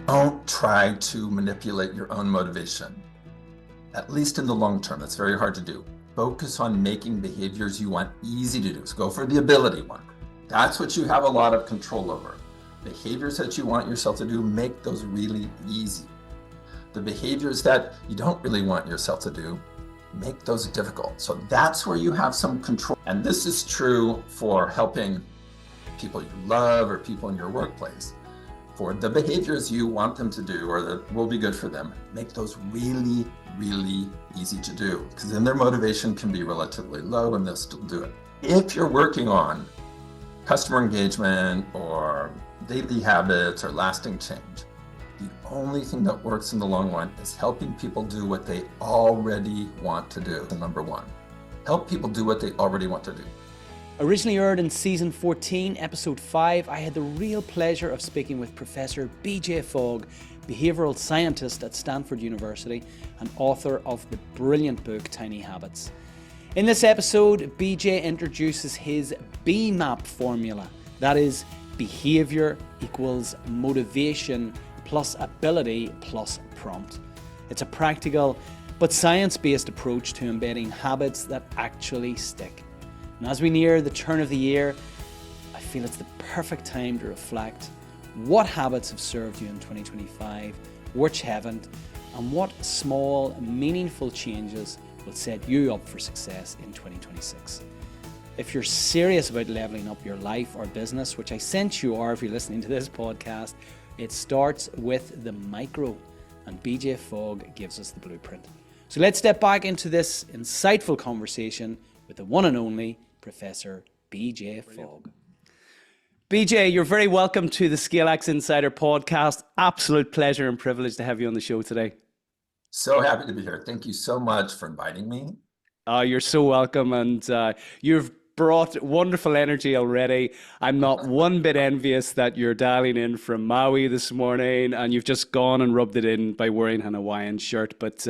Don't try to manipulate your own motivation, at least in the long term. That's very hard to do. Focus on making behaviors you want easy to do. So go for the ability one. That's what you have a lot of control over. Behaviors that you want yourself to do, make those really easy. The behaviors that you don't really want yourself to do, make those difficult. So that's where you have some control. And this is true for helping people you love or people in your workplace. For the behaviors you want them to do or that will be good for them, make those really, really easy to do, because then their motivation can be relatively low and they'll still do it. If you're working on customer engagement or daily habits or lasting change, the only thing that works in the long run is helping people do what they already want to do. Number one, help people do what they already want to do. Originally aired in season 14, episode 5, I had the real pleasure of speaking with Professor BJ Fogg, behavioral scientist at Stanford University and author of the brilliant book Tiny Habits. In this episode, BJ introduces his BMAP formula, that is, behavior equals motivation plus ability plus prompt. It's a practical but science-based approach to embedding habits that actually stick. And as we near the turn of the year, I feel it's the perfect time to reflect what habits have served you in 2025, which haven't, and what small, meaningful changes will set you up for success in 2026. If you're serious about leveling up your life or business, which I sense you are if you're listening to this podcast, it starts with the micro, and BJ Fogg gives us the blueprint. So let's step back into this insightful conversation with the one and only Professor BJ Fogg. BJ, you're very welcome to the ScaleX Insider podcast. Absolute pleasure and privilege to have you on the show today. So happy to be here. Thank you so much for inviting me. You're so welcome, and you've brought wonderful energy already. I'm not one bit envious that you're dialing in from Maui this morning and you've just gone and rubbed it in by wearing an Hawaiian shirt, but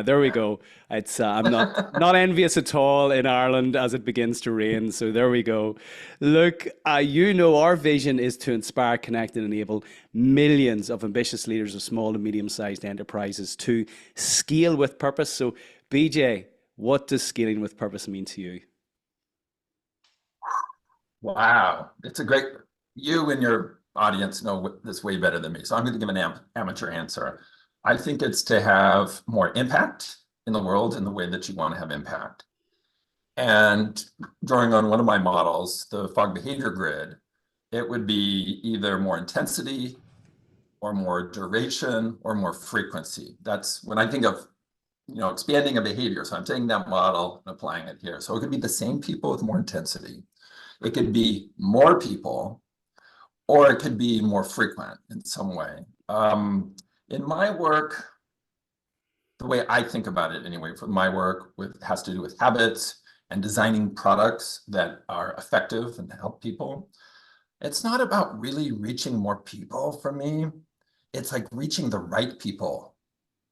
there we go. It's I'm not envious at all in Ireland as it begins to rain. So there we go. Look, our vision is to inspire, connect, and enable millions of ambitious leaders of small and medium-sized enterprises to scale with purpose. So, BJ, what does scaling with purpose mean to you? Wow, it's a great. You and your audience know this way better than me, so I'm going to give an amateur answer. I think it's to have more impact in the world in the way that you want to have impact. And drawing on one of my models, the Fogg Behavior Grid, it would be either more intensity or more duration or more frequency. That's when I think of, expanding a behavior. So I'm taking that model and applying it here. So it could be the same people with more intensity. It could be more people, or it could be more frequent in some way. In my work, the way I think about it anyway, for my work has to do with habits and designing products that are effective and help people. It's not about really reaching more people for me. It's like reaching the right people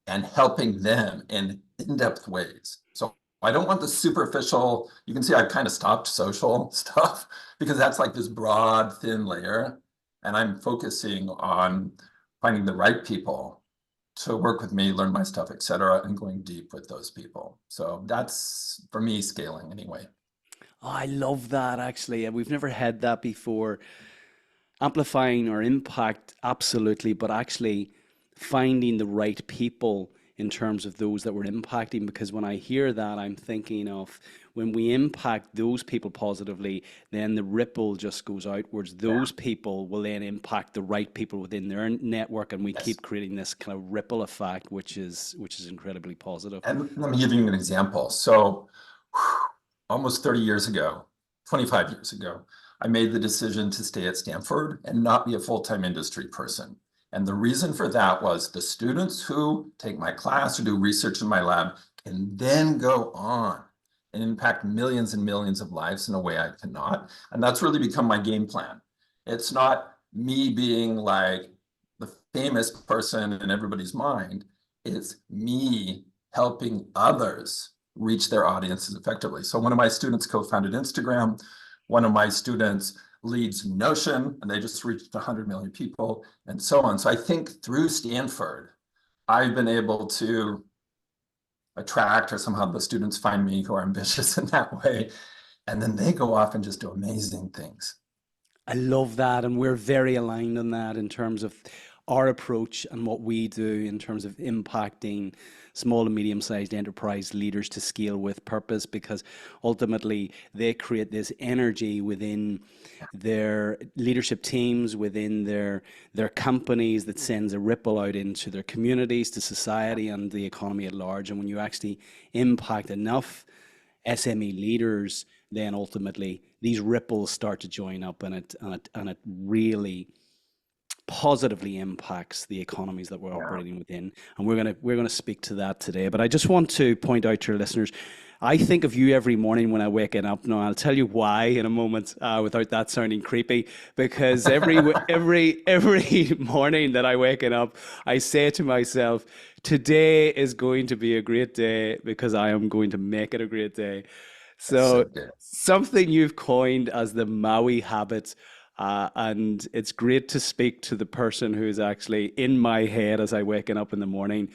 and helping them in in-depth ways. So I don't want the superficial, you can see I've kind of stopped social stuff because that's like this broad, thin layer. And I'm focusing on finding the right people to work with me, learn my stuff, et cetera, and going deep with those people. So that's, for me, scaling anyway. Oh, I love that, actually. We've never had that before. Amplifying our impact, absolutely, but actually finding the right people in terms of those that we're impacting, because when I hear that, I'm thinking of when we impact those people positively, then the ripple just goes outwards. Those people will then impact the right people within their network, and we keep creating this kind of ripple effect, which is incredibly positive. And let me give you an example. So almost 30 years ago, 25 years ago, I made the decision to stay at Stanford and not be a full-time industry person. And the reason for that was the students who take my class or do research in my lab can then go on and impact millions and millions of lives in a way I cannot. And that's really become my game plan. It's not me being like the famous person in everybody's mind. It's me helping others reach their audiences effectively. So one of my students co-founded Instagram. One of my students leads Notion, and they just reached 100 million people, and so on. So I think through Stanford, I've been able to attract, or somehow the students find me who are ambitious in that way, and then they go off and just do amazing things. I love that, and we're very aligned on that in terms of our approach and what we do in terms of impacting small and medium-sized enterprise leaders to scale with purpose, because ultimately they create this energy within their leadership teams, within their companies, that sends a ripple out into their communities, to society and the economy at large. And when you actually impact enough SME leaders, then ultimately these ripples start to join up, and it really positively impacts the economies that we're Yeah. operating within. And we're gonna speak to that today. But I just want to point out to your listeners, I think of you every morning when I wake up. Now I'll tell you why in a moment, without that sounding creepy. Because every morning that I wake up, I say to myself, today is going to be a great day because I am going to make it a great day. That's so So good. something you've coined as the Maui habit, and it's great to speak to the person who is actually in my head as I waking up in the morning.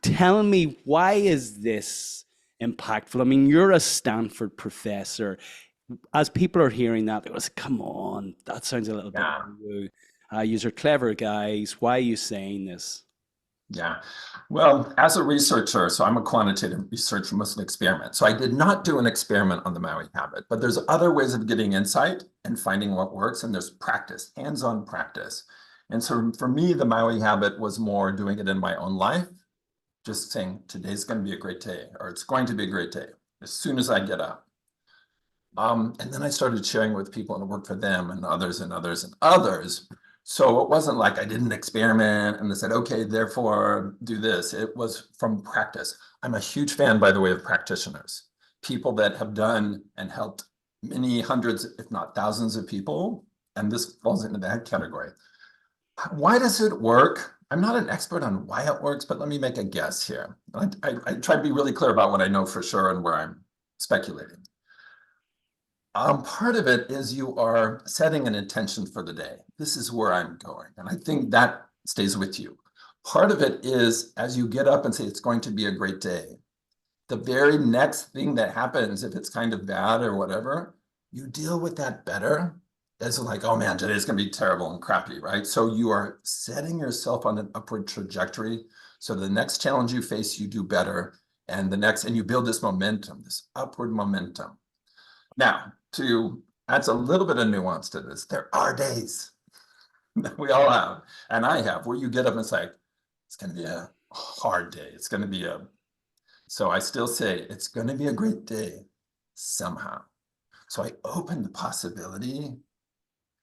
Tell me, why is this impactful? I mean, you're a Stanford professor. As people are hearing that, they go, come on, that sounds a little bit Yeah. woo. You're clever guys. Why are you saying this? Yeah. Well, as a researcher, so I'm a quantitative researcher, mostly experiment. So I did not do an experiment on the Maui habit, but there's other ways of getting insight and finding what works. And there's practice, hands-on practice. And so for me, the Maui habit was more doing it in my own life, just saying, today's going to be a great day, or it's going to be a great day as soon as I get up. And then I started sharing with people and it worked for them and others and others and others. So it wasn't like I did an experiment and they said, okay, therefore do this. It was from practice. I'm a huge fan, by the way, of practitioners, people that have done and helped many hundreds, if not thousands of people. And this falls into that category. Why does it work? I'm not an expert on why it works, but let me make a guess here. I try to be really clear about what I know for sure and where I'm speculating. Part of it is you are setting an intention for the day. This is where I'm going. And I think that stays with you. Part of it is as you get up and say, it's going to be a great day, the very next thing that happens, if it's kind of bad or whatever, you deal with that better. It's like, oh man, today's going to be terrible and crappy, right? So you are setting yourself on an upward trajectory. So the next challenge you face, you do better. And and you build this momentum, this upward momentum. Now, to add a little bit of nuance to this, there are days that we all have, and I have, where you get up and it's like, it's going to be a hard day. It's going to be so I still say it's going to be a great day somehow. So I open the possibility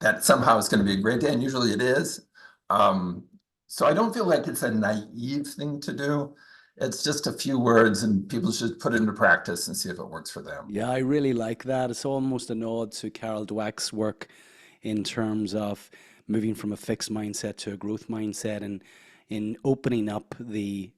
that somehow it's going to be a great day, and usually it is. So I don't feel like it's a naive thing to do. It's just a few words and people should put it into practice and see if it works for them. Yeah, I really like that. It's almost a nod to Carol Dweck's work in terms of moving from a fixed mindset to a growth mindset, and in opening up the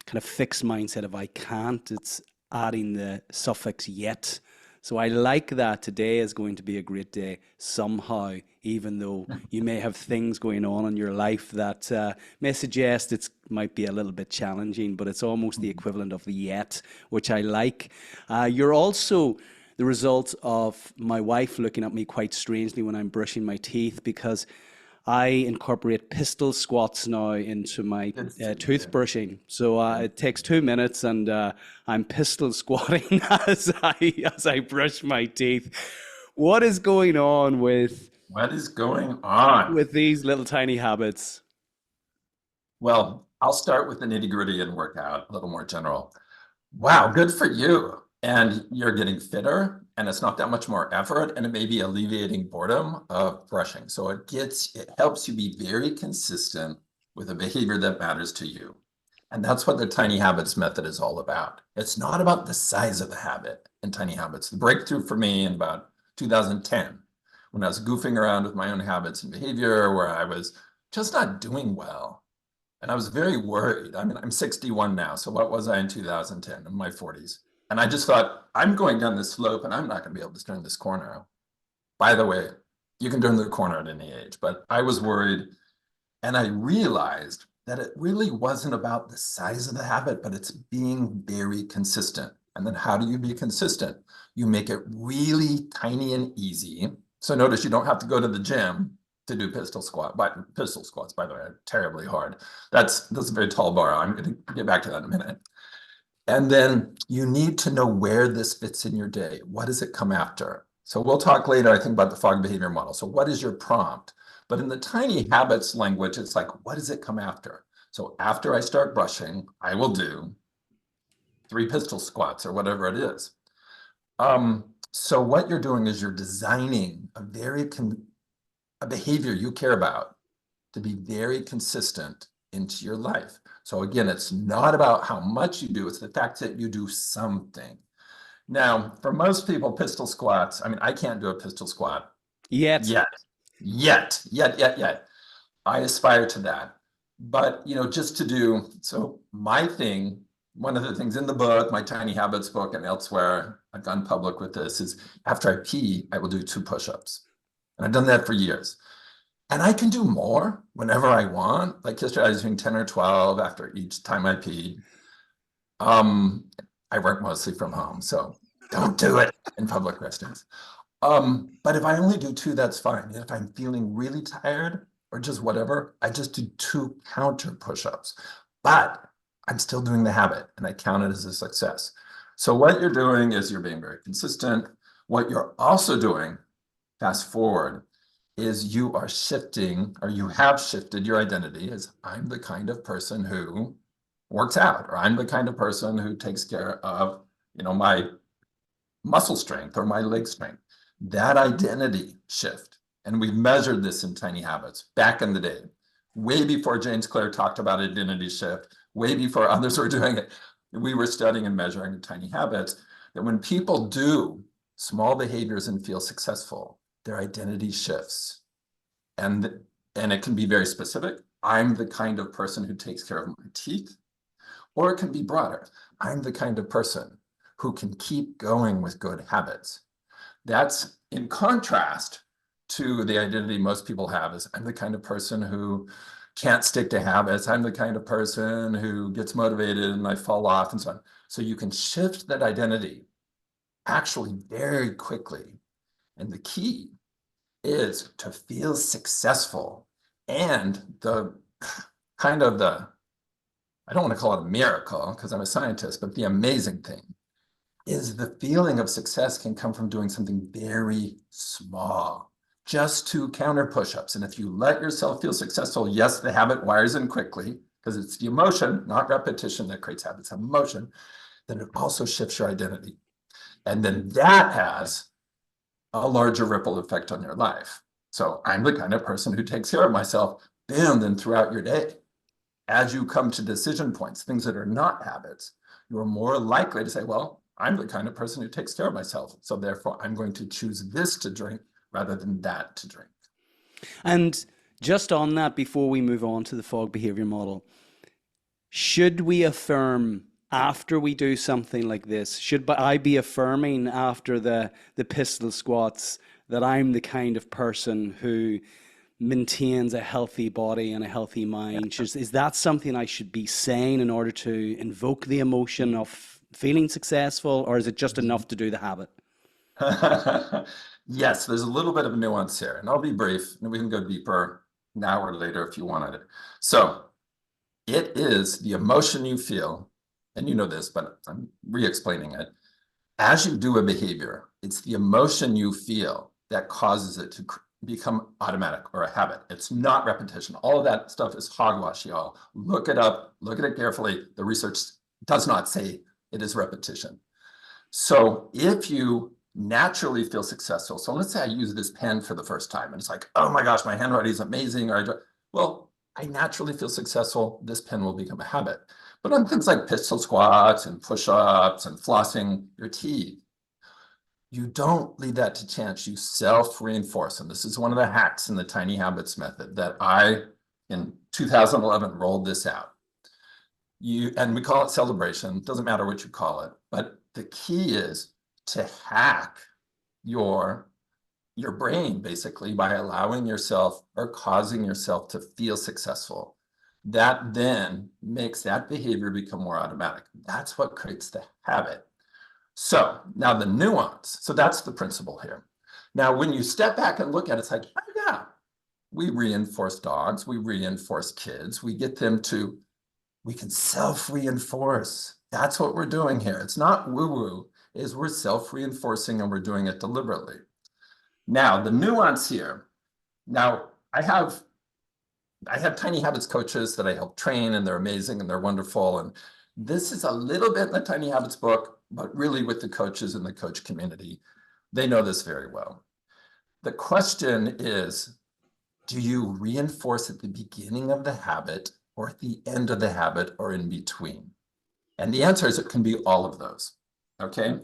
kind of fixed mindset of I can't, it's adding the suffix yet. So I like that today is going to be a great day somehow, even though you may have things going on in your life that may suggest it might be a little bit challenging, but it's almost the equivalent of the yet, which I like. You're also the result of my wife looking at me quite strangely when I'm brushing my teeth, because I incorporate pistol squats now into my toothbrushing. So it takes 2 minutes, and I'm pistol squatting as I brush my teeth. What is going on What is going on? with these little tiny habits? Well, I'll start with the nitty gritty and work out a little more general. Wow, good for you. And you're getting fitter, and it's not that much more effort, and it may be alleviating boredom of brushing. So it helps you be very consistent with a behavior that matters to you. And that's what the tiny habits method is all about. It's not about the size of the habit in tiny habits. The breakthrough for me in about 2010, when I was goofing around with my own habits and behavior, where I was just not doing well. And I was very worried. I mean, I'm 61 now. So what was I in 2010 in my 40s? And I just thought, I'm going down this slope and I'm not going to be able to turn this corner. By the way, you can turn the corner at any age, but I was worried. And I realized that it really wasn't about the size of the habit, but it's being very consistent. And then how do you be consistent? You make it really tiny and easy. So notice you don't have to go to the gym to do pistol squats, by the way, are terribly hard. That's a very tall bar. I'm going to get back to that in a minute. And then you need to know where this fits in your day. What does it come after? So we'll talk later, I think, about the Fogg Behavior Model. So what is your prompt? But in the tiny habits language, it's like, what does it come after? So after I start brushing, I will do 3 pistol squats or whatever it is. So what you're doing is you're designing a behavior you care about to be very consistent into your life. So again, it's not about how much you do, it's the fact that you do something. Now, for most people, pistol squats, I mean, I can't do a pistol squat Yet. yet. I aspire to that. But, just to do, so my thing, one of the things in the book, my Tiny Habits book and elsewhere, I've gone public with this, is after I pee, I will do 2 push-ups. And I've done that for years. And I can do more whenever I want. Like yesterday, I was doing 10 or 12 after each time I peed. I work mostly from home, so don't do it in public restrooms. But if I only do 2, that's fine. If I'm feeling really tired or just whatever, I just do 2 counter push-ups. But I'm still doing the habit, and I count it as a success. So what you're doing is you're being very consistent. What you're also doing, fast forward, is you are shifting, or you have shifted your identity as I'm the kind of person who works out, or I'm the kind of person who takes care of, my muscle strength or my leg strength. That identity shift, and we've measured this in Tiny Habits back in the day, way before James Clear talked about identity shift, way before others were doing it. We were studying and measuring in Tiny Habits that when people do small behaviors and feel successful, their identity shifts. And it can be very specific. I'm the kind of person who takes care of my teeth. Or it can be broader. I'm the kind of person who can keep going with good habits. That's in contrast to the identity most people have is I'm the kind of person who can't stick to habits. I'm the kind of person who gets motivated and I fall off and so on. So you can shift that identity actually very quickly. And the key is to feel successful. And I don't want to call it a miracle because I'm a scientist, but the amazing thing is the feeling of success can come from doing something very small, just 2 counter push-ups. And if you let yourself feel successful, yes, the habit wires in quickly because it's the emotion, not repetition, that creates habits of emotion, then it also shifts your identity. And then that has a larger ripple effect on your life. So I'm the kind of person who takes care of myself, boom, then throughout your day. As you come to decision points, things that are not habits, you're more likely to say, well, I'm the kind of person who takes care of myself. So therefore, I'm going to choose this to drink rather than that to drink. And just on that, before we move on to the Fogg behavior model, should we affirm after we do something like this? Should I be affirming after the pistol squats that I'm the kind of person who maintains a healthy body and a healthy mind? Is that something I should be saying in order to invoke the emotion of feeling successful, or is it just enough to do the habit? Yes, there's a little bit of nuance here, and I'll be brief, and we can go deeper now or later if you wanted it. So it is the emotion you feel, and you know this, but I'm re-explaining it. As you do a behavior, it's the emotion you feel that causes it to become automatic or a habit. It's not repetition. All of that stuff is hogwash, y'all. Look it up, look at it carefully. The research does not say it is repetition. So if you naturally feel successful, so let's say I use this pen for the first time and it's like, oh my gosh, my handwriting is amazing. Well, I naturally feel successful. This pen will become a habit. But on things like pistol squats and push-ups and flossing your teeth, you don't leave that to chance. You self-reinforce. And this is one of the hacks in the Tiny Habits method that I, in 2011, rolled this out. And we call it celebration. Doesn't matter what you call it. But the key is to hack your your brain basically by allowing yourself or causing yourself to feel successful. That then makes that behavior become more automatic. That's what creates the habit. So now the nuance, so that's the principle here. Now, when you step back and look at it, it's like, oh yeah, we reinforce dogs, we reinforce kids, we get them to, we can self-reinforce. That's what we're doing here. It's not woo-woo, is we're self-reinforcing and we're doing it deliberately. Now, the nuance here. Now, I have Tiny Habits coaches that I help train, and they're amazing and they're wonderful. And this is a little bit in the Tiny Habits book, but really with the coaches in the coach community, they know this very well. The question is, do you reinforce at the beginning of the habit or at the end of the habit or in between? And the answer is it can be all of those, okay?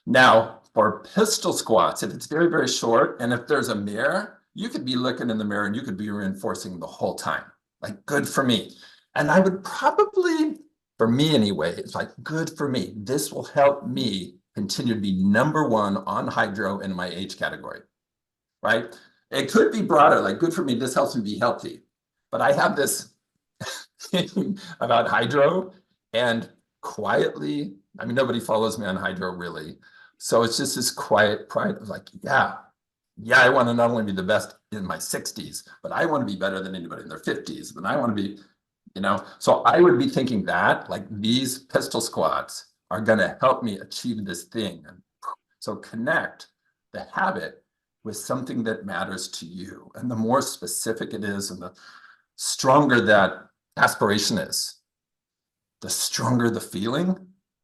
Now, for pistol squats, if it's very, very short, and if there's a mirror, you could be looking in the mirror and you could be reinforcing the whole time, like good for me. And I would probably, for me anyway, it's like good for me. This will help me continue to be number one on hydro in my age category, right? It could be broader, like good for me, this helps me be healthy. But I have this thing about hydro, and quietly, I mean, nobody follows me on hydro really. So it's just this quiet pride of like, yeah, I want to not only be the best in my 60s, but I want to be better than anybody in their 50s. And I want to be, so I would be thinking that like these pistol squats are going to help me achieve this thing. And so connect the habit with something that matters to you. And the more specific it is and the stronger that aspiration is, the stronger the feeling,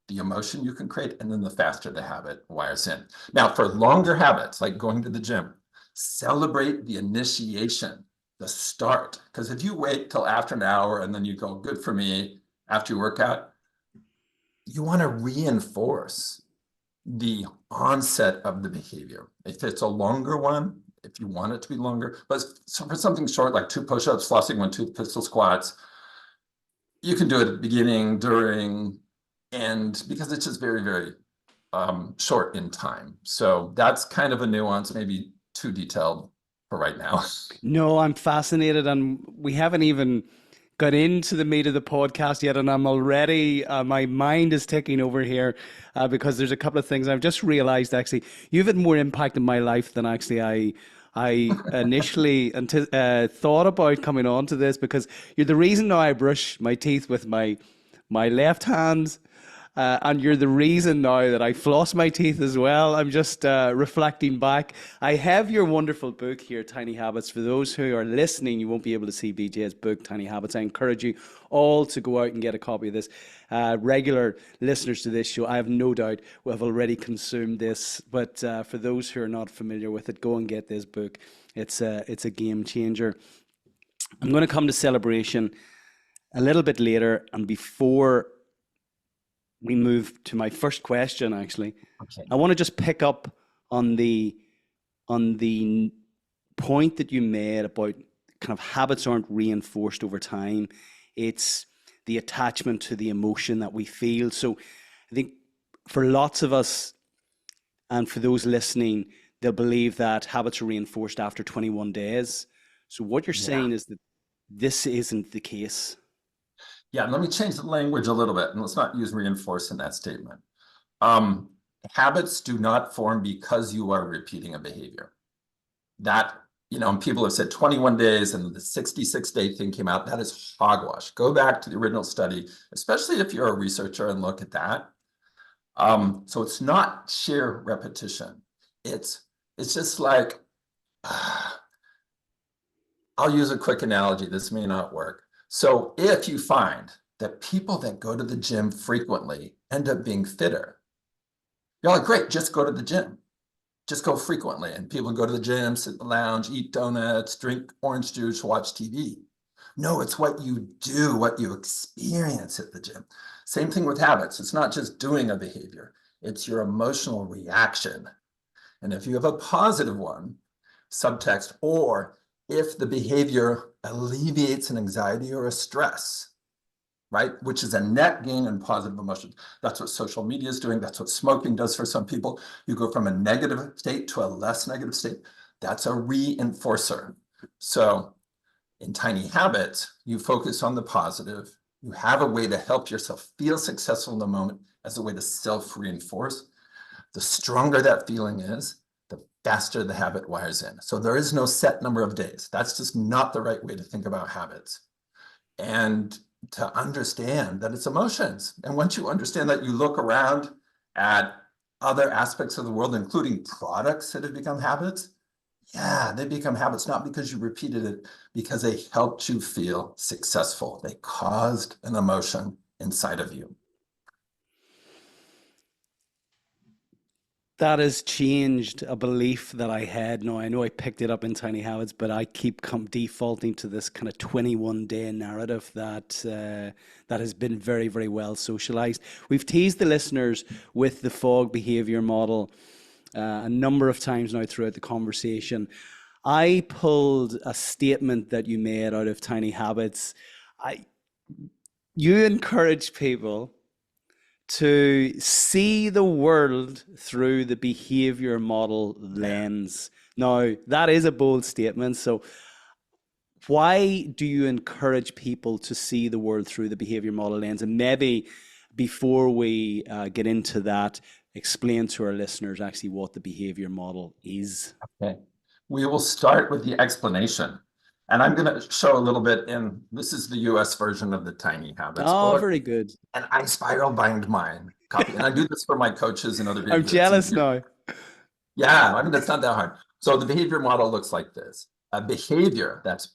the emotion you can create, and then the faster the habit wires in. Now, for longer habits, like going to the gym, celebrate the initiation, the start. Because if you wait till after an hour and then you go, good for me, after you work out, you want to reinforce the onset of the behavior. If it's a longer one, if you want it to be longer, but for something short, like 2 push-ups, flossing 1, 2 pistol squats, you can do it at the beginning, during, and because it's just very, very short in time. So that's kind of a nuance, maybe too detailed for right now. No, I'm fascinated, and we haven't even got into the meat of the podcast yet, and I'm already my mind is ticking over here because there's a couple of things I've just realized. Actually, you've had more impact in my life than actually I initially thought about coming on to this, because you're the reason now I brush my teeth with my left hand. And you're the reason now that I floss my teeth as well. I'm just reflecting back. I have your wonderful book here, Tiny Habits. For those who are listening, you won't be able to see BJ's book, Tiny Habits. I encourage you all to go out and get a copy of this. Regular listeners to this show, I have no doubt, will have already consumed this. But for those who are not familiar with it, go and get this book. It's a game changer. I'm going to come to celebration a little bit later, and before we move to my first question, actually, Okay. I want to just pick up on the point that you made about kind of habits aren't reinforced over time. It's the attachment to the emotion that we feel. So I think for lots of us, and for those listening, they'll believe that habits are reinforced after 21 days. So what you're saying is that this isn't the case. Yeah, let me change the language a little bit, and let's not use reinforce in that statement. Habits do not form because you are repeating a behavior. That, and people have said 21 days and the 66-day thing came out. That is hogwash. Go back to the original study, especially if you're a researcher, and look at that. So it's not sheer repetition. It's just like, I'll use a quick analogy. This may not work. So if you find that people that go to the gym frequently end up being fitter, you're like, great, just go to the gym. Just go frequently. And people go to the gym, sit in the lounge, eat donuts, drink orange juice, watch TV. No, it's what you do, what you experience at the gym. Same thing with habits. It's not just doing a behavior. It's your emotional reaction. And if you have a positive one, subtext, or if the behavior alleviates an anxiety or a stress, right? Which is a net gain in positive emotions. That's what social media is doing. That's what smoking does for some people. You go from a negative state to a less negative state. That's a reinforcer. So in tiny habits, you focus on the positive. You have a way to help yourself feel successful in the moment as a way to self-reinforce. The stronger that feeling is, the faster the habit wires in. So there is no set number of days. That's just not the right way to think about habits. And to understand that it's emotions. And once you understand that, you look around at other aspects of the world, including products that have become habits. Yeah, they become habits not because you repeated it, because they helped you feel successful. They caused an emotion inside of you. That has changed a belief that I had. Now, I know I picked it up in Tiny Habits, but I keep defaulting to this kind of 21-day narrative that has been very, very well socialized. We've teased the listeners with the Fogg behavior model a number of times now throughout the conversation. I pulled a statement that you made out of Tiny Habits. You encourage people to see the world through the behavior model lens. Now, that is a bold statement. So why do you encourage people to see the world through the behavior model lens? And maybe before we get into that, explain to our listeners actually what the behavior model is. Okay. We will start with the explanation. And I'm going to show a little bit in, this is the US version of the Tiny Habits Oh, book. very good. And I spiral bind mine copy. And I do this for my coaches and other people. I'm jealous now. Yeah, I mean, it's not that hard. So the behavior model looks like this. A behavior, that's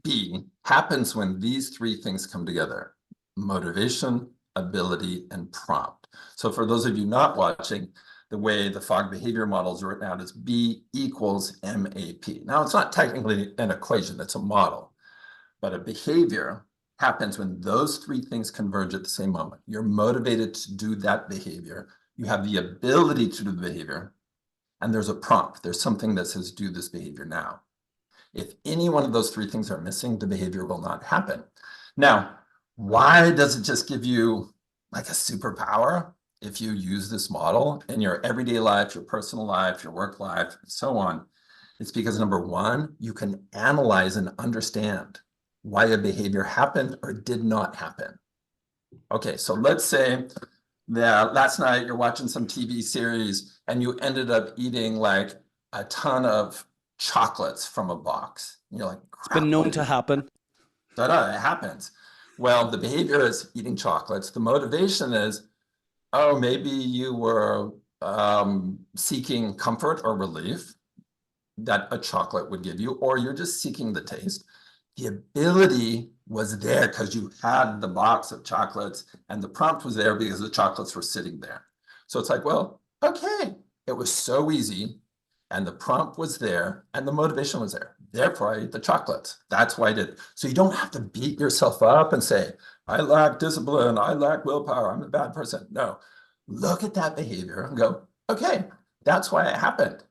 B, happens when these three things come together: motivation, ability, and prompt. So for those of you not watching, the way the Fogg behavior model is written out is B equals MAP. Now, it's not technically an equation, it's a model. But a behavior happens when those three things converge at the same moment. You're motivated to do that behavior. You have the ability to do the behavior. And there's a prompt. There's something that says, do this behavior now. If any one of those three things are missing, the behavior will not happen. Now, why does it just give you like a superpower if you use this model in your everyday life, your personal life, your work life, and so on? It's because, number one, you can analyze and understand why a behavior happened or did not happen. Okay, so let's say that last night you're watching some TV series and you ended up eating like a ton of chocolates from a box. And you're like, It's been known to happen. It happens. Well, the behavior is eating chocolates. The motivation is, oh, maybe you were seeking comfort or relief that a chocolate would give you, or you're just seeking the taste. The ability was there because you had the box of chocolates, and the prompt was there because the chocolates were sitting there. So it's like, well, okay, it was so easy, and the prompt was there, and the motivation was there. Therefore, I ate the chocolates. That's why I did. So you don't have to beat yourself up and say, I lack discipline, I lack willpower, I'm a bad person. No, look at that behavior and go, okay, that's why it happened.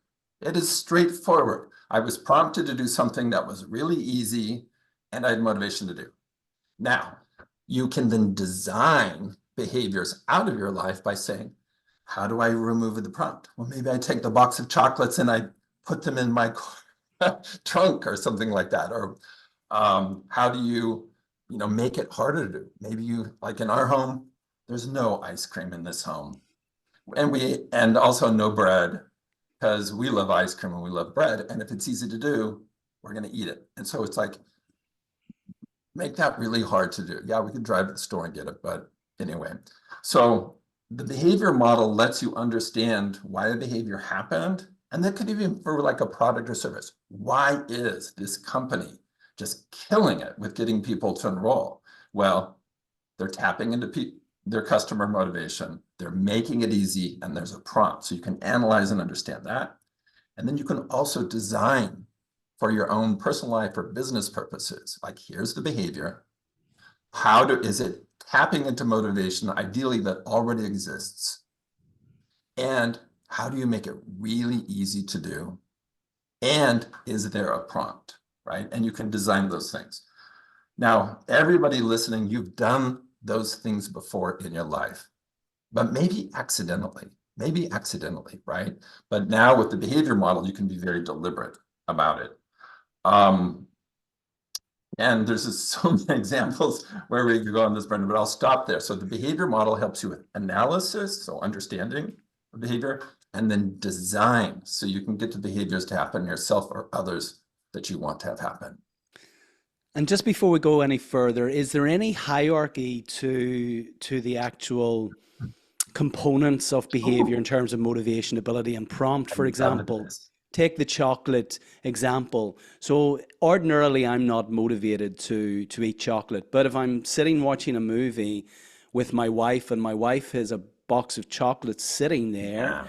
It is straightforward. I was prompted to do something that was really easy, and I had motivation to do. Now, you can then design behaviors out of your life by saying, how do I remove the prompt? Well, maybe I take the box of chocolates and I put them in my trunk or something like that. Or how do you make it harder to do? Maybe you, like in our home, there's no ice cream in this home. And also no bread, because we love ice cream and we love bread. And if it's easy to do, we're going to eat it. And so it's like, make that really hard to do. Yeah, we could drive to the store and get it, but anyway. So the behavior model lets you understand why a behavior happened. And that could even for like a product or service. Why is this company just killing it with getting people to enroll? Well, they're tapping into their customer motivation. They're making it easy, and there's a prompt. So you can analyze and understand that. And then you can also design for your own personal life or business purposes. Like, here's the behavior. Is it tapping into motivation, ideally that already exists? And how do you make it really easy to do? And is there a prompt, right? And you can design those things. Now, everybody listening, you've done those things before in your life, but maybe accidentally. maybe accidentally, right? But now with the behavior model, you can be very deliberate about it. And there's just so many examples where we could go on this, Brendan, but I'll stop there. So the behavior model helps you with analysis, so understanding of behavior, and then design, so you can get the behaviors to happen yourself or others that you want to have happen. And just before we go any further, is there any hierarchy to the actual components of behavior in terms of motivation, ability, and prompt? For example, take the chocolate example. So ordinarily, I'm not motivated to eat chocolate, but if I'm sitting watching a movie with my wife and my wife has a box of chocolates sitting there,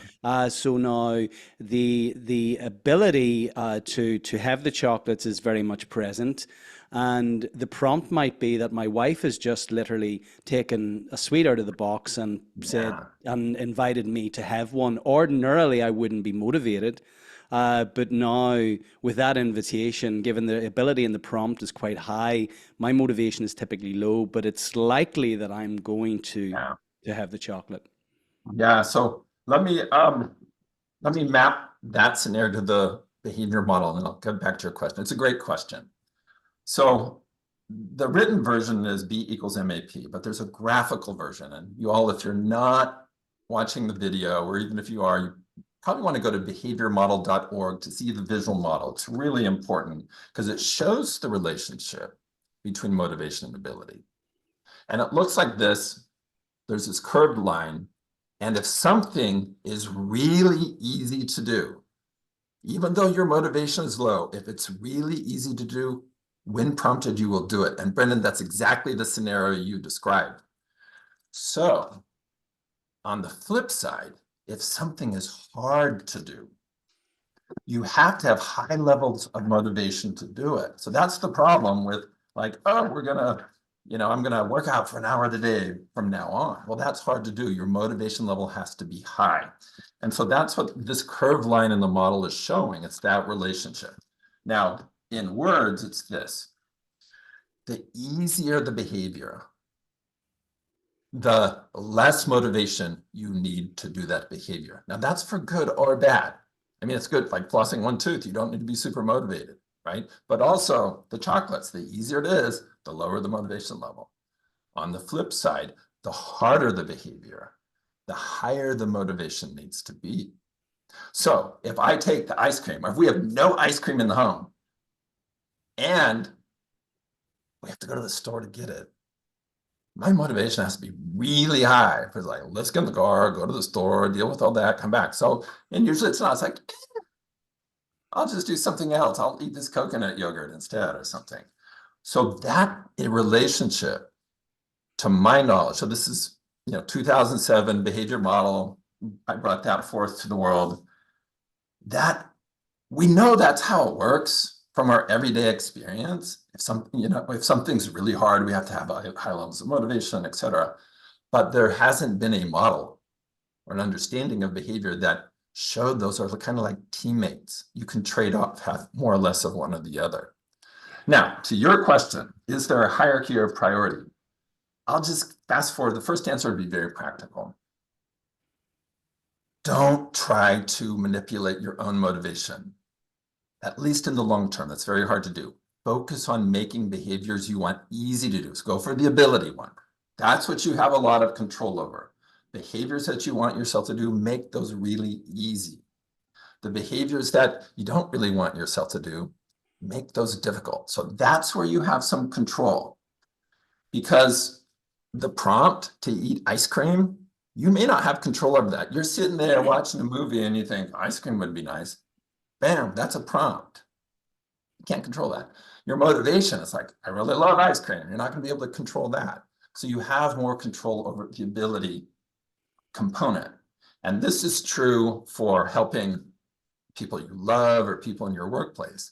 so now the ability to have the chocolates is very much present. And the prompt might be that my wife has just literally taken a sweet out of the box and said and invited me to have one. Ordinarily, I wouldn't be motivated. But now, with that invitation, given the ability in the prompt is quite high, my motivation is typically low, but it's likely that I'm going to have the chocolate. Yeah, so let me map that scenario to the behavior model, and then I'll get back to your question. It's a great question. So the written version is B equals MAP, but there's a graphical version. And you all, if you're not watching the video, or even if you are, you probably want to go to behaviormodel.org to see the visual model. It's really important because it shows the relationship between motivation and ability. And it looks like this. There's this curved line. And if something is really easy to do, even though your motivation is low, if it's really easy to do, when prompted, you will do it. And Brendan, that's exactly the scenario you described. So on the flip side, if something is hard to do, you have to have high levels of motivation to do it. So that's the problem with like, oh, we're gonna, I'm gonna work out for an hour a day from now on. Well, that's hard to do. Your motivation level has to be high. And so that's what this curved line in the model is showing. It's that relationship. Now, in words, it's this. The easier the behavior, the less motivation you need to do that behavior. Now, that's for good or bad. I mean, it's good, like flossing one tooth. You don't need to be super motivated, right? But also the chocolates, the easier it is, the lower the motivation level. On the flip side, the harder the behavior, the higher the motivation needs to be. So if I take the ice cream, or if we have no ice cream in the home, and we have to go to the store to get it, my motivation has to be really high. Because like, let's get in the car, go to the store, deal with all that, come back. So, and usually it's not, it's like, I'll just do something else. I'll eat this coconut yogurt instead or something. So that a relationship, to my knowledge, so this is 2007 behavior model, I brought that forth to the world, that we know that's how it works from our everyday experience. If something's really hard, we have to have high levels of motivation, et cetera. But there hasn't been a model or an understanding of behavior that showed those are kind of like teammates. You can trade off, have more or less of one or the other. Now, to your question, is there a hierarchy or priority? I'll just fast forward. The first answer would be very practical. Don't try to manipulate your own motivation, at least in the long term. That's very hard to do. Focus on making behaviors you want easy to do. So go for the ability one. That's what you have a lot of control over. Behaviors that you want yourself to do, make those really easy. The behaviors that you don't really want yourself to do, make those difficult. So that's where you have some control. Because the prompt to eat ice cream, you may not have control over that. You're sitting there watching a movie and you think ice cream would be nice. Bam, that's a prompt. You can't control that. Your motivation is like, I really love ice cream. You're not going to be able to control that. So you have more control over the ability component. And this is true for helping people you love or people in your workplace.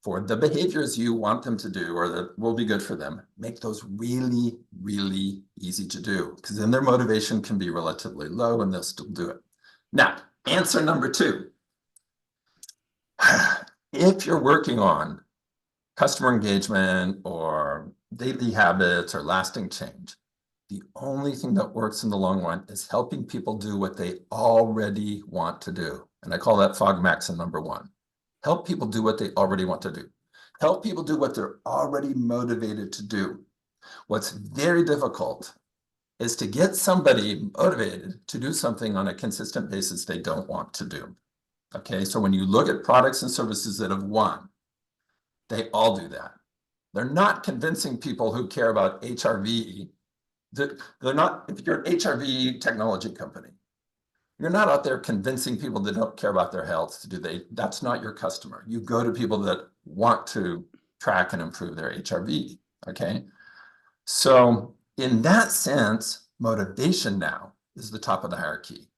For the behaviors you want them to do or that will be good for them, make those really, really easy to do, because then their motivation can be relatively low and they'll still do it. Now, answer number 2. If you're working on customer engagement or daily habits or lasting change, The only thing that works in the long run is helping people do what they already want to do. And I call that Fogg maxim number one. Help people do what they already want to do. Help people do what they're already motivated to do. What's very difficult is to get somebody motivated to do something on a consistent basis they don't want to do. Okay, so when you look at products and services that have won, they all do that. They're not convincing people who care about HRV. They're not, if you're an HRV technology company, you're not out there convincing people that don't care about their health to do that's not your customer. You go to people that want to track and improve their HRV, okay? So in that sense, motivation now is the top of the hierarchy.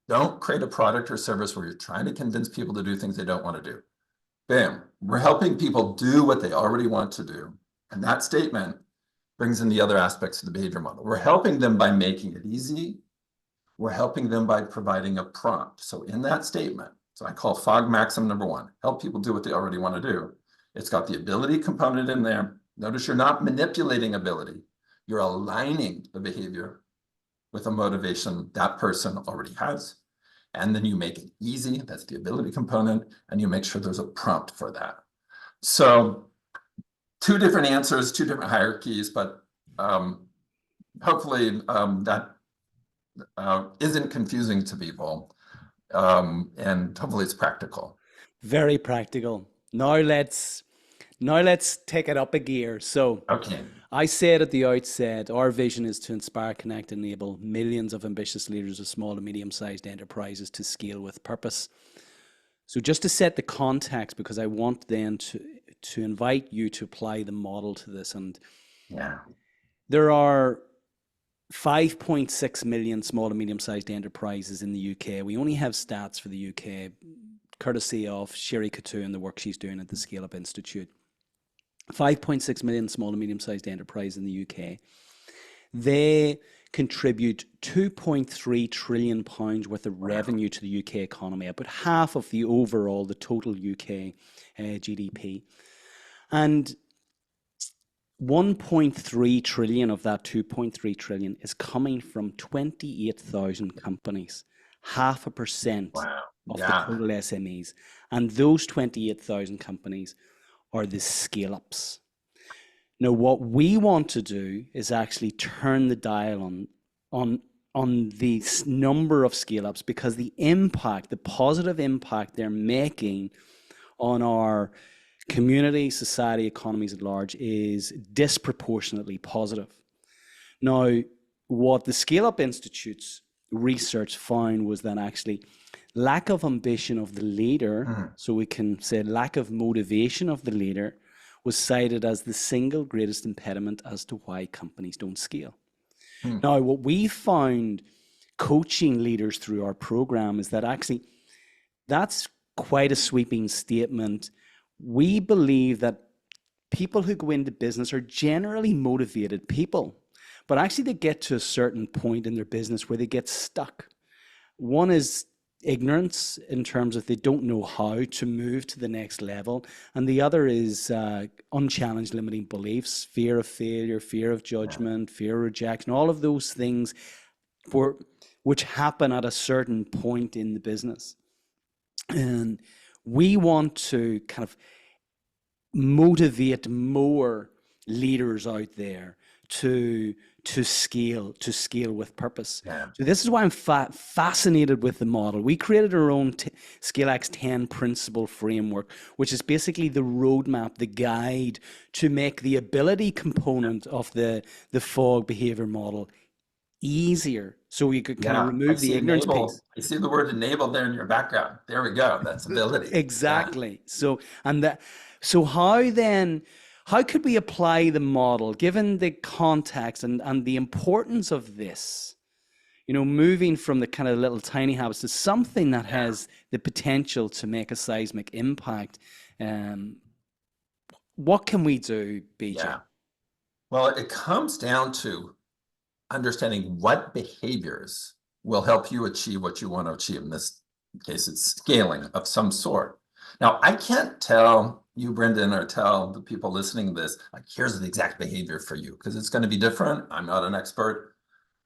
Don't create a product or service where you're trying to convince people to do things they don't want to do. Bam, we're helping people do what they already want to do. And that statement brings in the other aspects of the behavior model. We're helping them by making it easy. We're helping them by providing a prompt. So in that statement, so I call Fogg maxim number one, help people do what they already want to do. It's got the ability component in there. Notice you're not manipulating ability. You're aligning the behavior with a motivation that person already has. And then you make it easy. That's the ability component. And you make sure there's a prompt for that. So two different answers, two different hierarchies, but hopefully that isn't confusing to people. And hopefully it's practical. Very practical. Now let's take it up a gear. So Okay. I said at the outset, our vision is to inspire, connect, enable millions of ambitious leaders of small to medium-sized enterprises to scale with purpose. So just to set the context, because I want then to invite you to apply the model to this. And Yeah. there are 5.6 million small to medium-sized enterprises in the UK. We only have stats for the UK, courtesy of Sherry Coutu and the work she's doing at the Scale Up Institute. 5.6 million small to medium-sized enterprises in the UK. They contribute 2.3 trillion pounds worth of revenue to the UK economy, about half of the overall, the total UK GDP. And 1.3 trillion of that 2.3 trillion is coming from 28,000 companies, 0.5% of the total SMEs. And those 28,000 companies are the scale-ups. Now, what we want to do is actually turn the dial on the number of scale-ups, because the impact, the positive impact they're making on our community, society, economies at large is disproportionately positive. Now, what the Scale Up Institute's research found was that actually lack of ambition of the leader, so we can say lack of motivation of the leader, was cited as the single greatest impediment as to why companies don't scale. Now, what we found coaching leaders through our program is that actually that's quite a sweeping statement. We believe that people who go into business are generally motivated people, but actually they get to a certain point in their business where they get stuck. One is ignorance in terms of they don't know how to move to the next level, and the other is unchallenged limiting beliefs, fear of failure, fear of judgment, fear of rejection, all of those things which happen at a certain point in the business. And we want to kind of motivate more leaders out there to scale with purpose. Yeah. So this is why I'm fascinated with the model. We created our own ScaleX 10 principle framework, which is basically the roadmap, the guide to make the ability component of the Fogg behavior model easier, so we could kind of remove the ignorance piece. I see the word enable there in your background. There we go. That's ability. Exactly. So how could we apply the model given the context and the importance of this? Moving from the kind of little tiny habits to something that has the potential to make a seismic impact. What can we do, BJ? Yeah. Well, it comes down to understanding what behaviors will help you achieve what you want to achieve. In this case, it's scaling of some sort. Now, I can't tell you, Brendan, or tell the people listening to this, like, here's the exact behavior for you, because it's going to be different. I'm not an expert.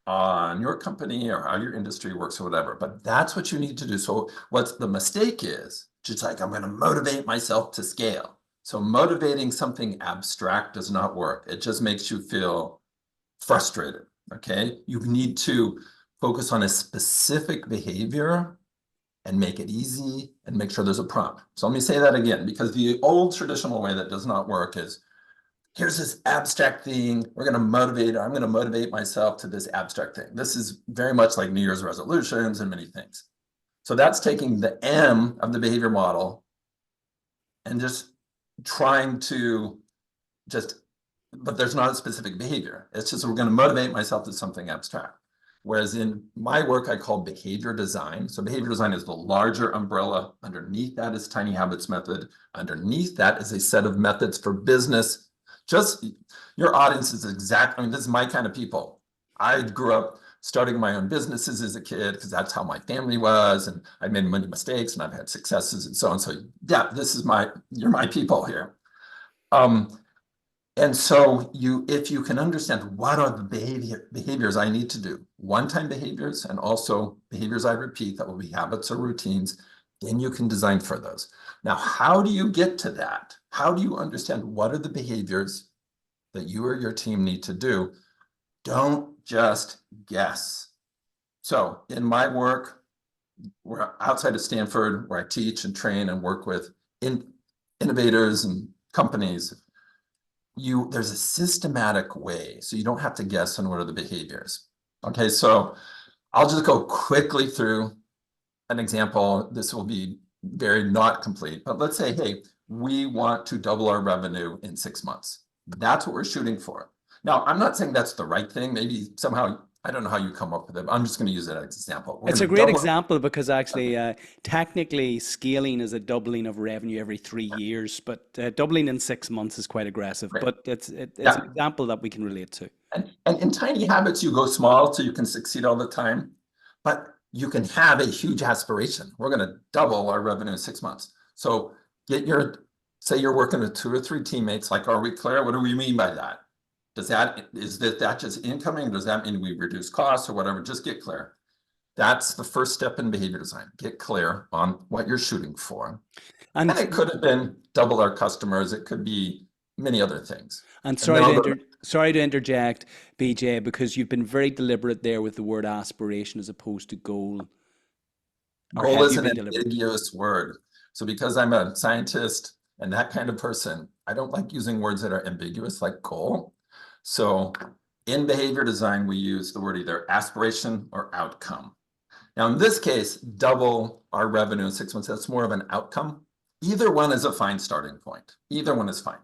on your company or how your industry works or whatever, but that's what you need to do. So what's the mistake is just like, I'm going to motivate myself to scale. So motivating something abstract does not work. It just makes you feel frustrated. Okay. You need to focus on a specific behavior and make it easy and make sure there's a prompt. So let me say that again, because the old traditional way that does not work is, here's this abstract thing. I'm going to motivate myself to this abstract thing. This is very much like New Year's resolutions and many things. So that's taking the M of the behavior model and just trying to but there's not a specific behavior. It's just, we're going to motivate myself to something abstract. Whereas in my work, I call behavior design. So behavior design is the larger umbrella. Underneath that is Tiny Habits method. Underneath that is a set of methods for business. Just your audience is exactly, I mean, this is my kind of people. I grew up starting my own businesses as a kid because that's how my family was. And I made many mistakes and I've had successes and so on. So yeah, you're my people here. And so if you can understand what are the behaviors I need to do, one-time behaviors and also behaviors I repeat that will be habits or routines, then you can design for those. Now, how do you get to that? How do you understand what are the behaviors that you or your team need to do? Don't just guess. So in my work, we're outside of Stanford, where I teach and train and work with innovators and companies. There's a systematic way, so you don't have to guess on what are the behaviors. Okay, so I'll just go quickly through an example. This will be very not complete, but let's say, hey, we want to double our revenue in 6 months. That's what we're shooting for. Now, I'm not saying that's the right thing. Maybe somehow, I don't know how you come up with it. I'm just going to use it as an example. It's a great example because actually, technically, scaling is a doubling of revenue every 3 years, but doubling in 6 months is quite aggressive. Right. But it's an example that we can relate to. And in Tiny Habits, you go small so you can succeed all the time, but you can have a huge aspiration. We're going to double our revenue in 6 months. So say you're working with 2 or 3 teammates. Like, are we clear? What do we mean by that? Is that just incoming? Does that mean we reduce costs or whatever? Just get clear. That's the first step in behavior design. Get clear on what you're shooting for. And it could have been double our customers. It could be many other things. And sorry to interject, BJ, because you've been very deliberate there with the word aspiration as opposed to goal. Goal is an ambiguous word. So because I'm a scientist and that kind of person, I don't like using words that are ambiguous like goal. So in behavior design, we use the word either aspiration or outcome. Now, in this case, double our revenue in 6 months, that's more of an outcome. Either one is a fine starting point. Either one is fine.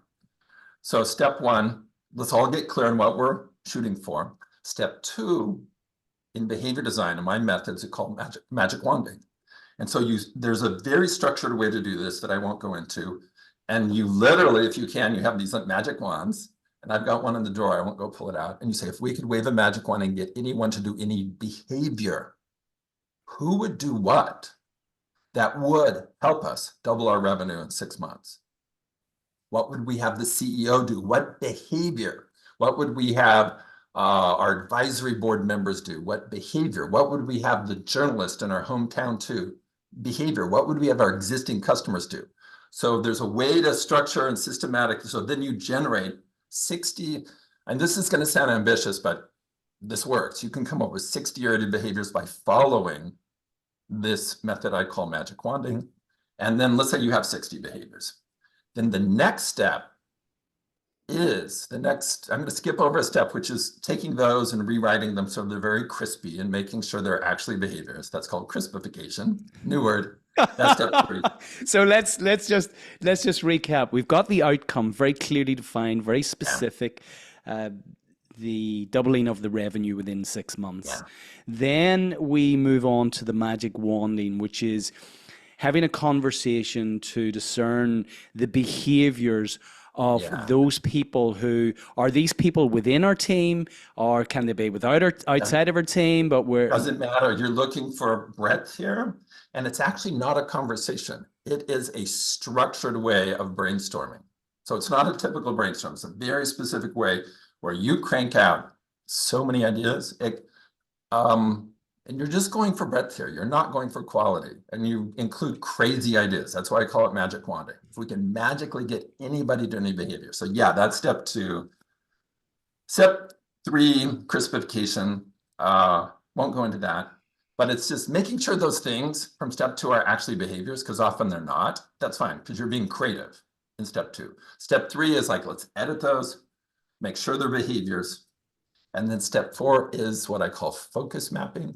So step 1, let's all get clear on what we're shooting for. Step 2, in behavior design, and my methods are called magic wanding. And so there's a very structured way to do this that I won't go into. And you literally, if you can, you have these like magic wands. And I've got one in the drawer, I won't go pull it out. And you say, if we could wave a magic wand and get anyone to do any behavior, who would do what that would help us double our revenue in 6 months? What would we have the CEO do? What behavior? What would we have our advisory board members do? What behavior? What would we have the journalist in our hometown do? Behavior. What would we have our existing customers do? So there's a way to structure and systematic. So then you generate 60, and this is going to sound ambitious, but this works. You can come up with 60 or 80 behaviors by following this method I call magic wanding. And then let's say you have 60 behaviors. Then the next step is I'm going to skip over a step, which is taking those and rewriting them so they're very crispy and making sure they're actually behaviors. That's called crispification. New word. That's step 3. So let's just recap. We've got the outcome very clearly defined, very specific. Yeah. The doubling of the revenue within 6 months. Yeah. Then we move on to the magic wanding, which is having a conversation to discern the behaviors of those people. Who are these people within our team, or can they be outside of our team? But doesn't matter. You're looking for breadth here, and it's actually not a conversation. It is a structured way of brainstorming. So it's not a typical brainstorm. It's a very specific way where you crank out so many ideas. And you're just going for breadth here. You're not going for quality. And you include crazy ideas. That's why I call it magic wanding. If we can magically get anybody to any behavior. So yeah, that's step 2. Step 3, crispification. Won't go into that. But it's just making sure those things from step 2 are actually behaviors, because often they're not. That's fine, because you're being creative in step 2. Step 3 is like, let's edit those, make sure they're behaviors. And then step 4 is what I call focus mapping.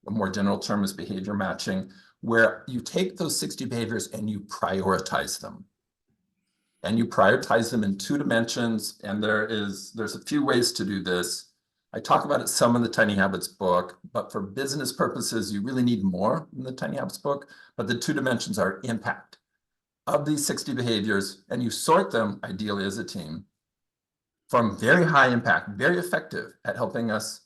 A more general term is behavior matching, where you take those 60 behaviors and you prioritize them. And you prioritize them in 2 dimensions. And there's a few ways to do this. I talk about it some in the Tiny Habits book, but for business purposes, you really need more in the Tiny Habits book. But the 2 dimensions are impact of these 60 behaviors, and you sort them ideally as a team from very high impact, very effective at helping us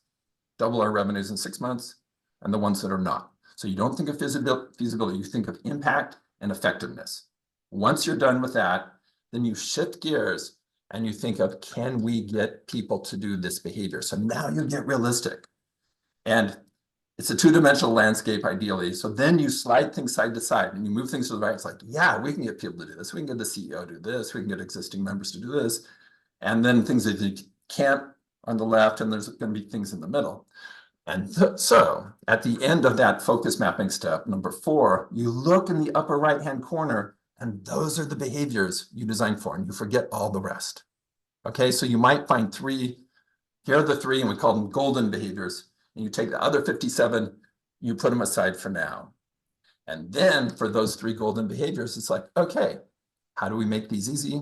double our revenues in 6 months, and the ones that are not. So you don't think of feasibility, you think of impact and effectiveness. Once you're done with that, then you shift gears and you think of, can we get people to do this behavior? So now you get realistic. And it's a 2-dimensional landscape ideally. So then you slide things side to side and you move things to the right. It's like, yeah, we can get people to do this. We can get the CEO to do this. We can get existing members to do this. And then things that you can't on the left, and there's going to be things in the middle. And so at the end of that focus mapping step, number 4, you look in the upper right-hand corner, and those are the behaviors you design for, and you forget all the rest. Okay, so you might find 3, here are the 3, and we call them golden behaviors, and you take the other 57, you put them aside for now. And then for those 3 golden behaviors, it's like, okay, how do we make these easy?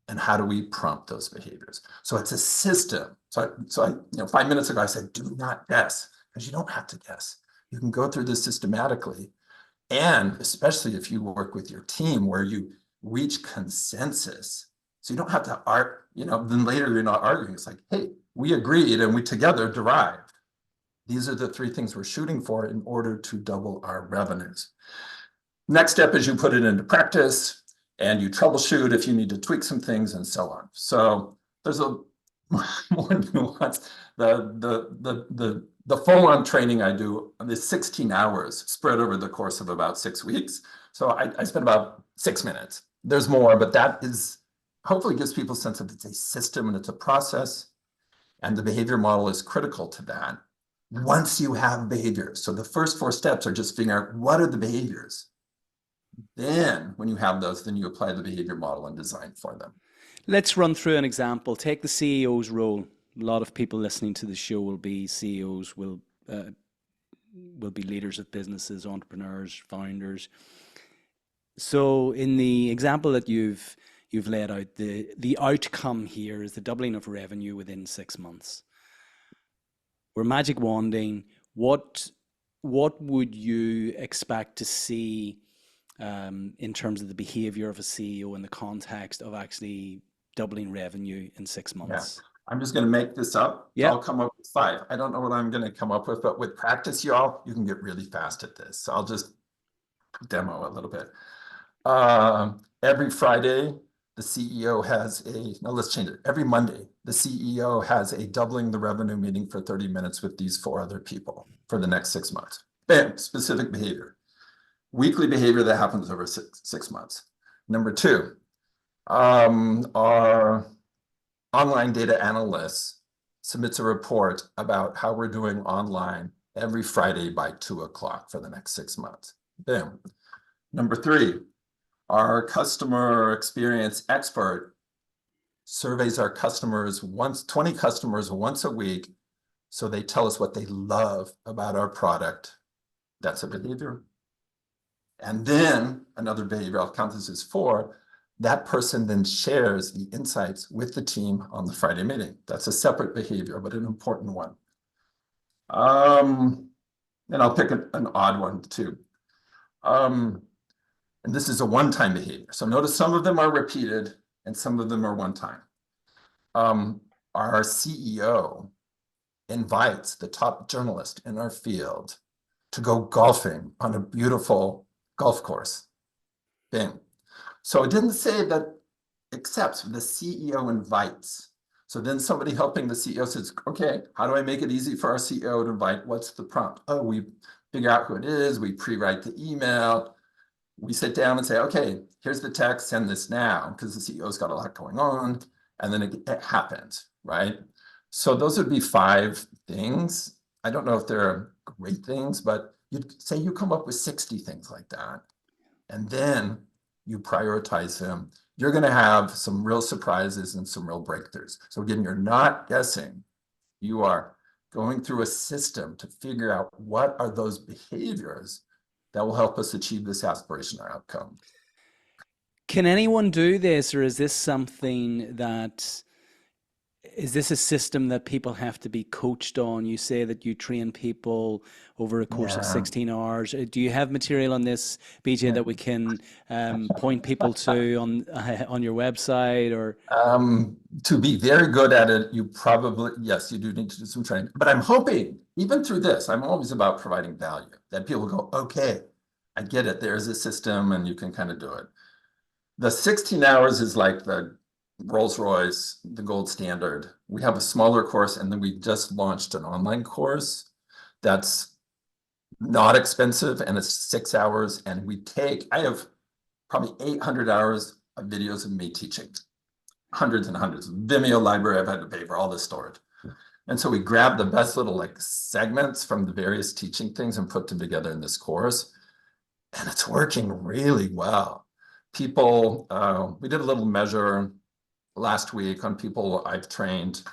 And how do we prompt those behaviors? So it's a system. So I 5 minutes ago, I said, do not guess, because you don't have to guess. You can go through this systematically. And especially if you work with your team where you reach consensus. So you don't have to then later you're not arguing. It's like, hey, we agreed and we together derived. These are the 3 things we're shooting for in order to double our revenues. Next step is you put it into practice. And you troubleshoot if you need to tweak some things and so on. So there's a more nuance. The full-on training I do is 16 hours spread over the course of about 6 weeks. So I spend about 6 minutes. There's more, but that is hopefully gives people a sense of it's a system and it's a process. And the behavior model is critical to that. Once you have behaviors, so the first 4 steps are just figuring out what are the behaviors. Then when you have those, then you apply the behavior model and design for them. Let's run through an example. Take the CEO's role. A lot of people listening to the show will be CEOs, will be leaders of businesses, entrepreneurs, founders. So in the example that you've laid out, the outcome here is the doubling of revenue within 6 months. We're magic wanding. What would you expect to see in terms of the behavior of a CEO in the context of actually doubling revenue in 6 months? Yeah. I'm just going to make this up. Yeah. I'll come up with 5. I don't know what I'm going to come up with, but with practice, y'all, you can get really fast at this. So I'll just demo a little bit. Every Friday, the CEO has let's change it. Every Monday, the CEO has a doubling the revenue meeting for 30 minutes with these 4 other people for the next 6 months. Bam, specific behavior. Weekly behavior that happens over six months. Number 2, our online data analyst submits a report about how we're doing online every Friday by 2:00 for the next 6 months. Boom. Number 3, our customer experience expert surveys our customers 20 customers once a week, so they tell us what they love about our product. That's a behavior. And then another behavior, I'll count this as 4, that person then shares the insights with the team on the Friday meeting. That's a separate behavior, but an important one. And I'll pick an odd one too. And this is a one-time behavior. So notice some of them are repeated and some of them are one-time. Our CEO invites the top journalist in our field to go golfing on a beautiful golf course. Bing. So it didn't say that accepts, the CEO invites. So then somebody helping the CEO says, okay, how do I make it easy for our CEO to invite? What's the prompt? Oh, we figure out who it is. We pre-write the email. We sit down and say, okay, here's the text, send this now, because the CEO's got a lot going on. And then it happens, right? So those would be 5 things. I don't know if they're great things, but you'd say you come up with 60 things like that. And then you prioritize them. You're going to have some real surprises and some real breakthroughs. So again, you're not guessing. You are going through a system to figure out what are those behaviors that will help us achieve this aspirational outcome. Can anyone do this, or is this something that is this a system that people have to be coached on? You say that you train people over a course of 16 hours. Do you have material on this, BJ, that we can point people to on your website? Or to be very good at it, you probably, yes, you do need to do some training. But I'm hoping, even through this, I'm always about providing value, that people go, okay, I get it. There's a system and you can kind of do it. The 16 hours is like the Rolls Royce, the gold standard. We have a smaller course, and then we just launched an online course that's not expensive, and it's 6 hours. And I have probably 800 hours of videos of me teaching, hundreds and hundreds. Vimeo library, I've had to pay for all this storage. And so we grabbed the best little like segments from the various teaching things and put them together in this course. And it's working really well. People, we did a little measure last week on people I've trained,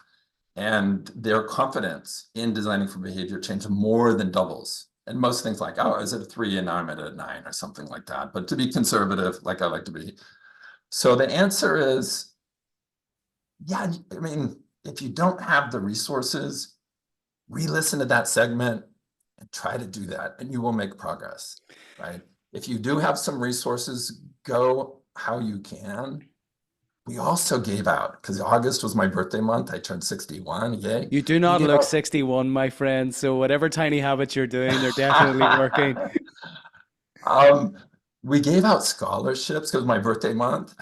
and their confidence in designing for behavior change more than doubles. And most things like, oh, I was at a 3 and now I'm at a 9 or something like that. But to be conservative, like I like to be. So the answer is, yeah, I mean, if you don't have the resources, re-listen to that segment and try to do that, and you will make progress, right? If you do have some resources, go how you can. We also gave out, because August was my birthday month. I turned 61. Yay. you do not look 61, my friend. So whatever tiny habits you're doing, they're definitely working. We gave out scholarships because my birthday month.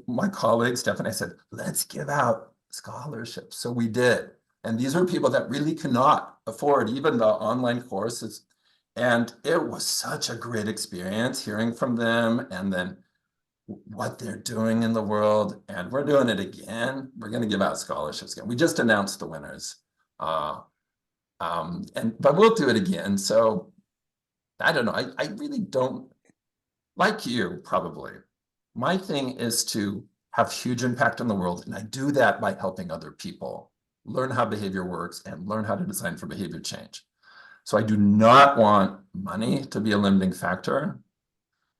My colleague Stephanie said, let's give out scholarships. So we did. And these are people that really cannot afford even the online courses. And it was such a great experience hearing from them, and then what they're doing in the world. And we're doing it again. We're going to give out scholarships again. We just announced the winners. But we'll do it again. So I don't know. I really don't, like you probably. My thing is to have huge impact on the world. And I do that by helping other people learn how behavior works and learn how to design for behavior change. So I do not want money to be a limiting factor.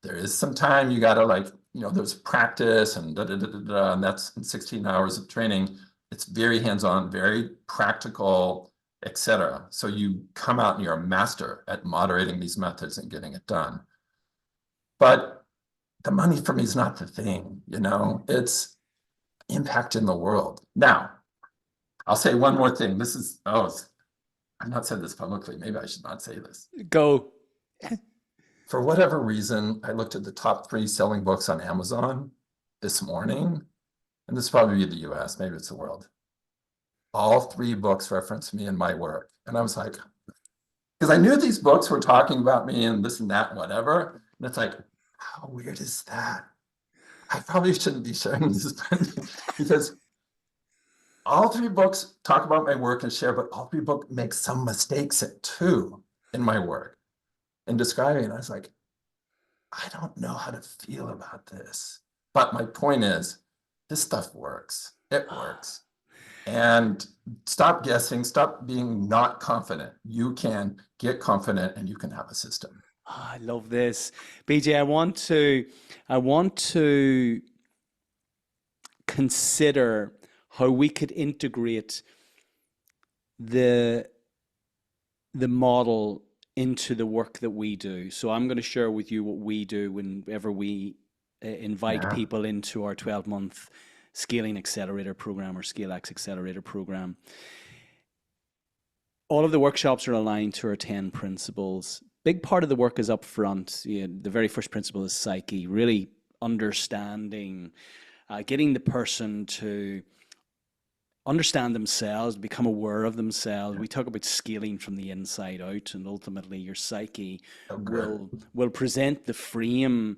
There is some time you got to there's practice and and that's in 16 hours of training. It's very hands-on, very practical, etc. So you come out and you're a master at moderating these methods and getting it done. But the money for me is not the thing, it's impact in the world. Now, I'll say one more thing. I've not said this publicly. Maybe I should not say this. Go. For whatever reason, I looked at the top 3 selling books on Amazon this morning, and this is probably the US, maybe it's the world. All 3 books reference me and my work. And I was like, because I knew these books were talking about me and this and that, whatever. And it's like, how weird is that? I probably shouldn't be sharing this because all 3 books talk about my work and share, but all 3 books make some mistakes too in my work in describing it. I was like, I don't know how to feel about this. But my point is, this stuff works. It works. And stop guessing, stop being not confident. You can get confident and you can have a system. Oh, I love this. BJ, I want to consider how we could integrate the model into the work that we do. So I'm going to share with you what we do whenever we invite people into our 12-month Scaling Accelerator program or ScaleX Accelerator program. All of the workshops are aligned to our 10 principles. Big part of the work is up front. The very first principle is psyche, really understanding, getting the person to understand themselves, become aware of themselves. We talk about scaling from the inside out, and ultimately your psyche Oh, good. will present the frame,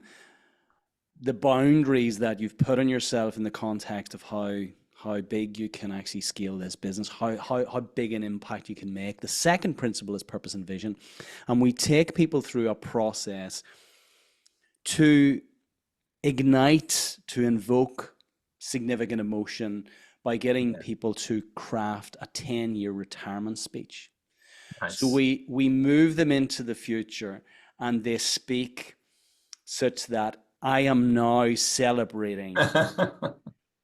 the boundaries that you've put on yourself in the context of how big you can actually scale this business, how big an impact you can make. The second principle is purpose and vision. And we take people through a process to ignite, to invoke significant emotion by getting people to craft a 10-year retirement speech. So Nice. we move them into the future, and they speak such that I am now celebrating,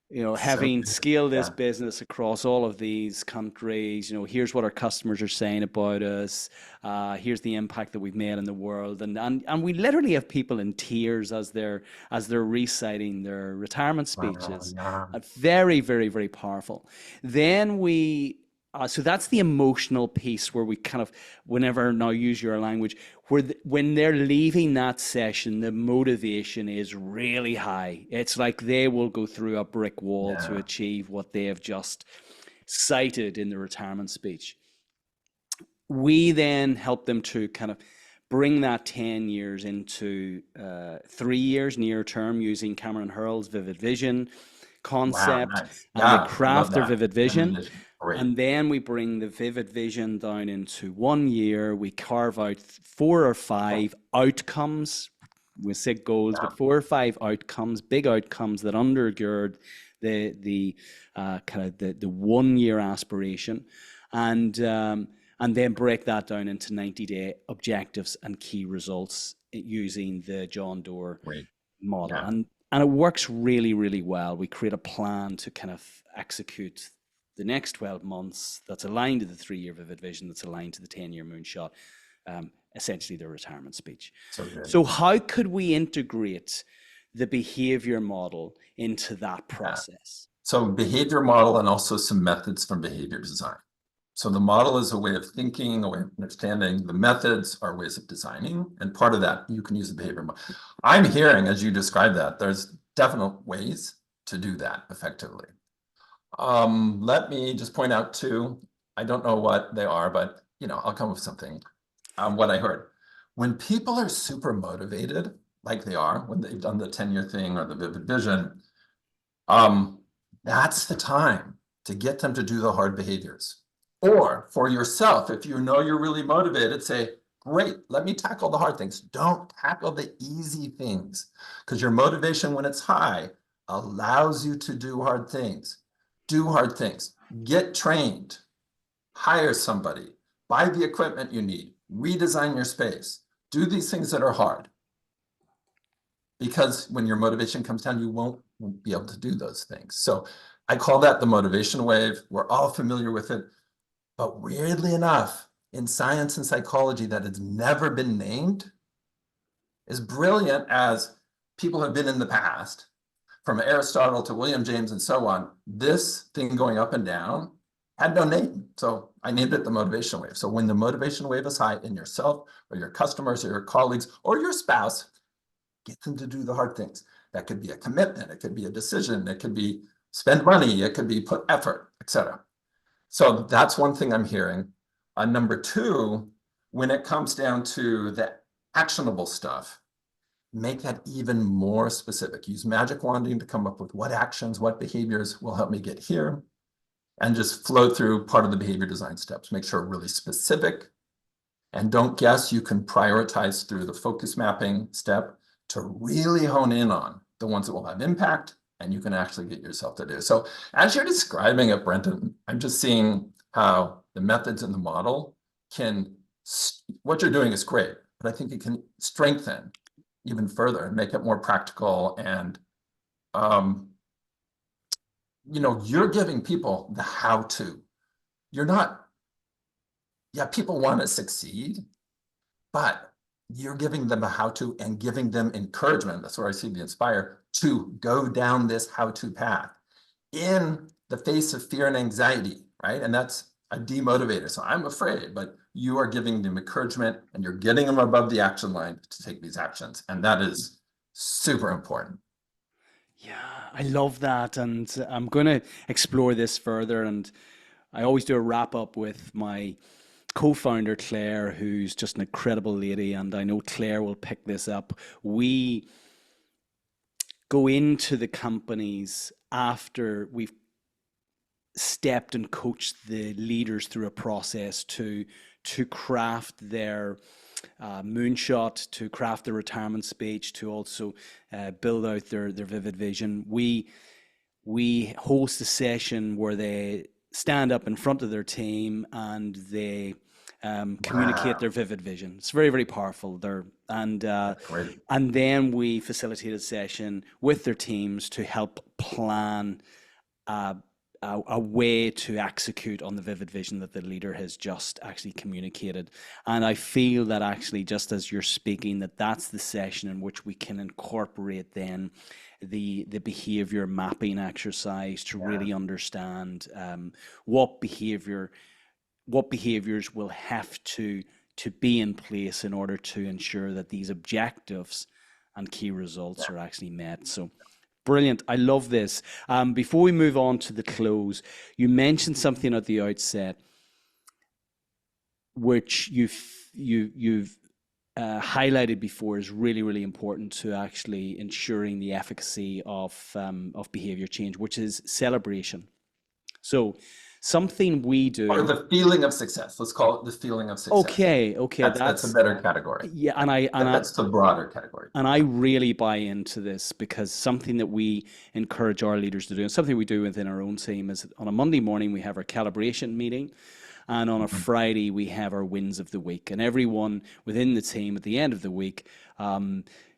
So having good. scaled this Yeah. business across all of these countries. Here's what our customers are saying about us. Here's the impact that we've made in the world, and we literally have people in tears as they're reciting their retirement Wow, speeches. yeah. Very, very, very powerful. Then so that's the emotional piece where we kind of, whenever now use your language, when they're leaving that session, the motivation is really high. It's like they will go through a brick wall to Yeah. achieve what they have just cited in the retirement speech. We then help them to kind of bring that 10 years into 3 years near term using Cameron Hurl's Vivid Vision Wow, concept, nice. and they Yeah, I love craft their that. vivid Vivid vision. vision. Great. And then we bring the vivid vision down into 1 year. We carve out 4 or 5 outcomes. We say goals, Yeah. but 4 or 5 outcomes, big outcomes that undergird the kind of the 1 year aspiration, and then break that down into 90-day objectives and key results using the John Doerr Great. model. Yeah. And it works really, really well. We create a plan to kind of execute the next 12 months that's aligned to the 3-year vivid vision, that's aligned to the 10-year moonshot, essentially their retirement speech. So good. So how could we integrate the behavior model into that Yeah. process? So behavior model and also some methods from behavior design. So the model is a way of thinking, a way of understanding. The methods are ways of designing. And part of that, you can use the behavior model. I'm hearing, as you describe that, there's definite ways to do that effectively. Let me just point out two. I don't know what they are, but I'll come with something. What I heard. When people are super motivated, like they are, when they've done the 10-year thing or the vivid vision, that's the time to get them to do the hard behaviors. Or for yourself, if you know you're really motivated, say, great, let me tackle the hard things. Don't tackle the easy things, because your motivation when it's high allows you to do hard things. Do hard things. Get trained. Hire somebody. Buy the equipment you need. Redesign your space. Do these things that are hard. Because when your motivation comes down, you won't be able to do those things. So I call that the motivation wave. We're all familiar with it. But weirdly enough, in science and psychology that has never been named, as brilliant as people have been in the past, from Aristotle to William James and so on, this thing going up and down had no name. So I named it the motivation wave. So when the motivation wave is high in yourself or your customers or your colleagues or your spouse, get them to do the hard things. That could be a commitment. It could be a decision. It could be spend money. It could be put effort, etc. So that's one thing I'm hearing. Number two, when it comes down to the actionable stuff, make that even more specific. Use magic wanding to come up with what actions, what behaviors will help me get here, and just flow through part of the behavior design steps. Make sure really specific, and don't guess. You can prioritize through the focus mapping step to really hone in on the ones that will have impact and you can actually get yourself to do. So as you're describing it, Brendan, I'm just seeing how the methods in the model what you're doing is great, but I think it can strengthen even further and make it more practical. And, you're giving people the how-to. You're not, people want to succeed, but you're giving them a how-to and giving them encouragement. That's where I see the inspire to go down this how-to path in the face of fear and anxiety, right? And that's a demotivator. So I'm afraid, but you are giving them encouragement and you're getting them above the action line to take these actions. And that is super important. Yeah, I love that. And I'm going to explore this further. And I always do a wrap up with my co founder, Claire, who's just an incredible lady. And I know Claire will pick this up. We go into the companies after we've stepped and coached the leaders through a process to craft their moonshot, to craft their retirement speech, to also build out their vivid vision. We host a session where they stand up in front of their team and they communicate Wow. their vivid vision. It's very, very powerful. Great. And then we facilitate a session with their teams to help plan uh, a way to execute on the vivid vision that the leader has just actually communicated. And I feel that actually, just as you're speaking, that's the session in which we can incorporate then the behavior mapping exercise to really understand what behaviors will have to be in place in order to ensure that these objectives and key results are actually met. So brilliant. I love this. Before we move on to the close, you mentioned something at the outset, which you've highlighted before is really, really important to actually ensuring the efficacy of behavior change, which is celebration. So something we Or do. the feeling of success. Let's call it the feeling of success. Okay, That's a better category. yeah, That's the broader category. and I really buy into this because something that we encourage our leaders to do, and something we do within our own team, is on a Monday morning we have our calibration meeting, and on a Mhm. Friday we have our wins of the week, and everyone within the team at the end of the week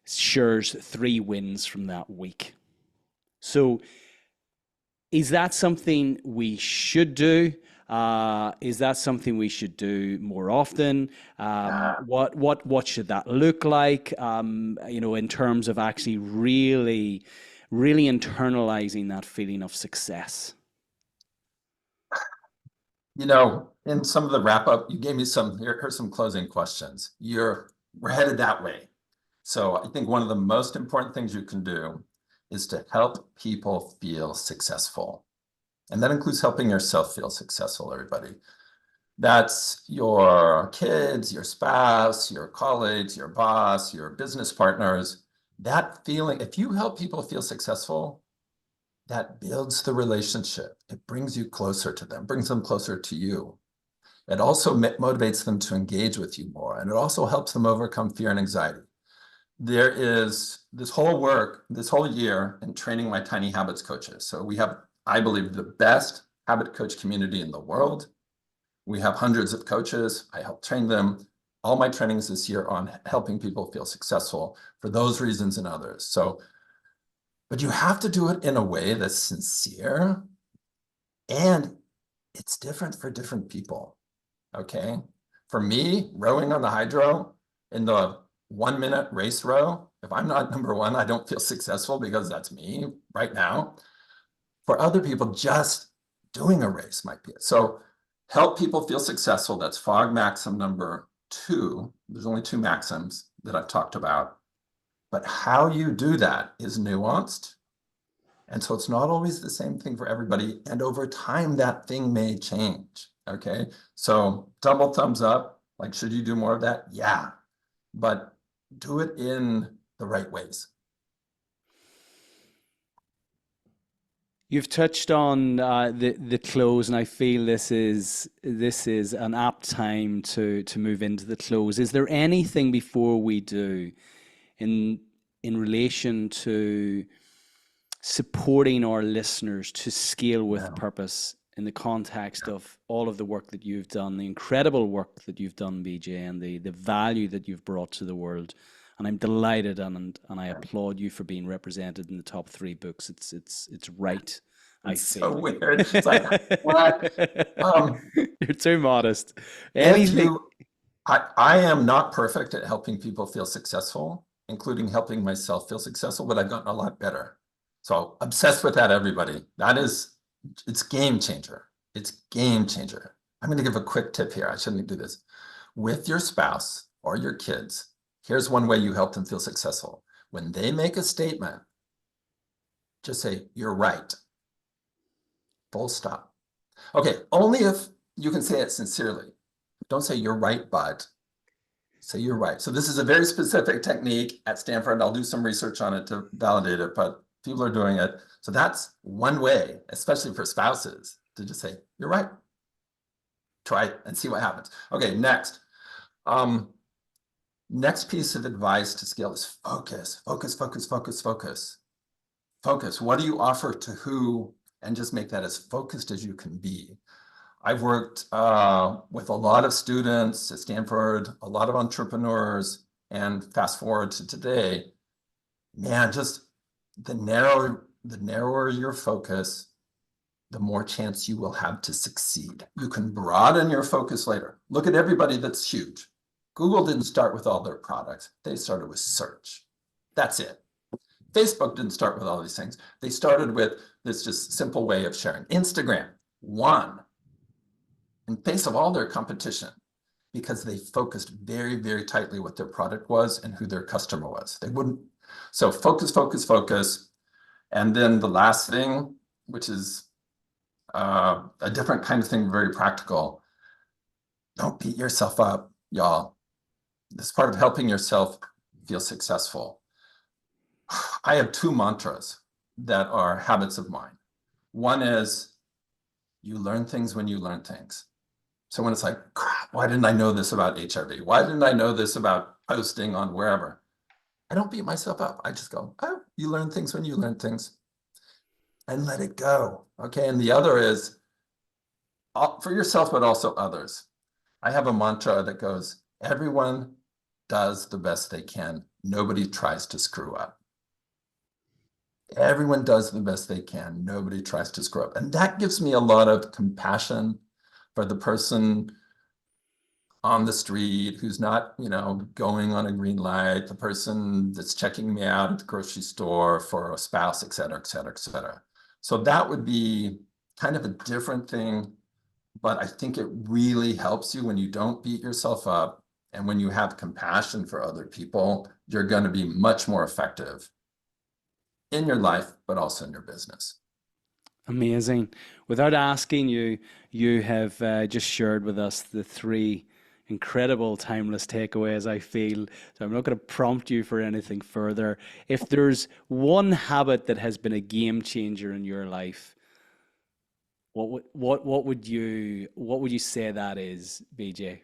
shares 3 wins from that week. So is that something we should do? Is that something we should do more often? Yeah. What should that look like? In terms of actually really internalizing that feeling of success. In some of the wrap up, you gave me here's some closing questions. We're headed that way. So I think one of the most important things you can do is to help people feel successful. And that includes helping yourself feel successful, everybody. That's your kids, your spouse, your colleagues, your boss, your business partners. That feeling, if you help people feel successful, that builds the relationship. It brings you closer to them, brings them closer to you. It also motivates them to engage with you more, and it also helps them overcome fear and anxiety. There is this whole year in training my Tiny Habits coaches. So we have, I believe, the best habit coach community in the world. We have hundreds of coaches. I help train them. All my trainings this year on helping people feel successful for those reasons and others. But you have to do it in a way that's sincere, and it's different for different people. Okay. For me, rowing on the hydro in the 1 minute race row, if I'm not number one, I don't feel successful because that's me right now. For other people, just doing a race might be it. So help people feel successful. That's Fogg maxim number 2. There's only 2 maxims that I've talked about. But how you do that is nuanced. And so it's not always the same thing for everybody. And over time, that thing may change. Okay. So double thumbs up. Like, should you do more of that? Yeah. But do it in the right ways. You've touched on the close, and I feel this is an apt time to move into the close. Is there anything before we do in relation to supporting our listeners to scale with Yeah. purpose in the context of all of the work that you've done, the incredible work that you've done, BJ, and the value that you've brought to the world? And I'm delighted, and I applaud you for being represented in the top 3 books. It's right, I It's so feel. weird. It's like, what? You're too modest. If Anything. you, I am not perfect at helping people feel successful, including helping myself feel successful, but I've gotten a lot better. So obsessed with that, everybody. It's game changer. It's game changer. I'm going to give a quick tip here. I shouldn't do this. With your spouse or your kids, here's one way you help them feel successful. When they make a statement, just say, you're right. Full stop. Okay, only if you can say it sincerely. Don't say you're right, but say you're right. So this is a very specific technique at Stanford. I'll do some research on it to validate it, but people are doing it. So that's one way, especially for spouses, to just say, you're right. Try it and see what happens. Okay, next. Next piece of advice to scale is focus, focus, focus, focus, focus. Focus. What do you offer to who? And just make that as focused as you can be. I've worked with a lot of students at Stanford, a lot of entrepreneurs, and fast forward to today, man, just the narrower your focus, the more chance you will have to succeed. You can broaden your focus later. Look at everybody that's huge. Google didn't start with all their products. They started with search. That's it. Facebook didn't start with all these things. They started with this just simple way of sharing. Instagram, one, in face of all their competition, because they focused very, very tightly what their product was and who their customer was. They wouldn't. So focus, focus, focus. And then the last thing, which is a different kind of thing, very practical. Don't beat yourself up, y'all. This is part of helping yourself feel successful. I have two mantras that are habits of mine. One is you learn things when you learn things. So when it's like, crap, why didn't I know this about HRV? Why didn't I know this about posting on wherever? I don't beat myself up. I just go, oh, you learn things when you learn things, and let it go. Okay. And the other is for yourself, but also others. I have a mantra that goes, everyone does the best they can. Nobody tries to screw up. Everyone does the best they can. Nobody tries to screw up. And that gives me a lot of compassion for the person on the street who's not, going on a green light, the person that's checking me out at the grocery store for a spouse, et cetera, et cetera, et cetera. So that would be kind of a different thing, but I think it really helps you when you don't beat yourself up and when you have compassion for other people, you're going to be much more effective in your life, but also in your business. Amazing. Without asking you, you have just shared with us the three incredible timeless takeaways, I feel. So I'm not going to prompt you for anything further. If there's one habit that has been a game changer in your life, what would you say that is, BJ?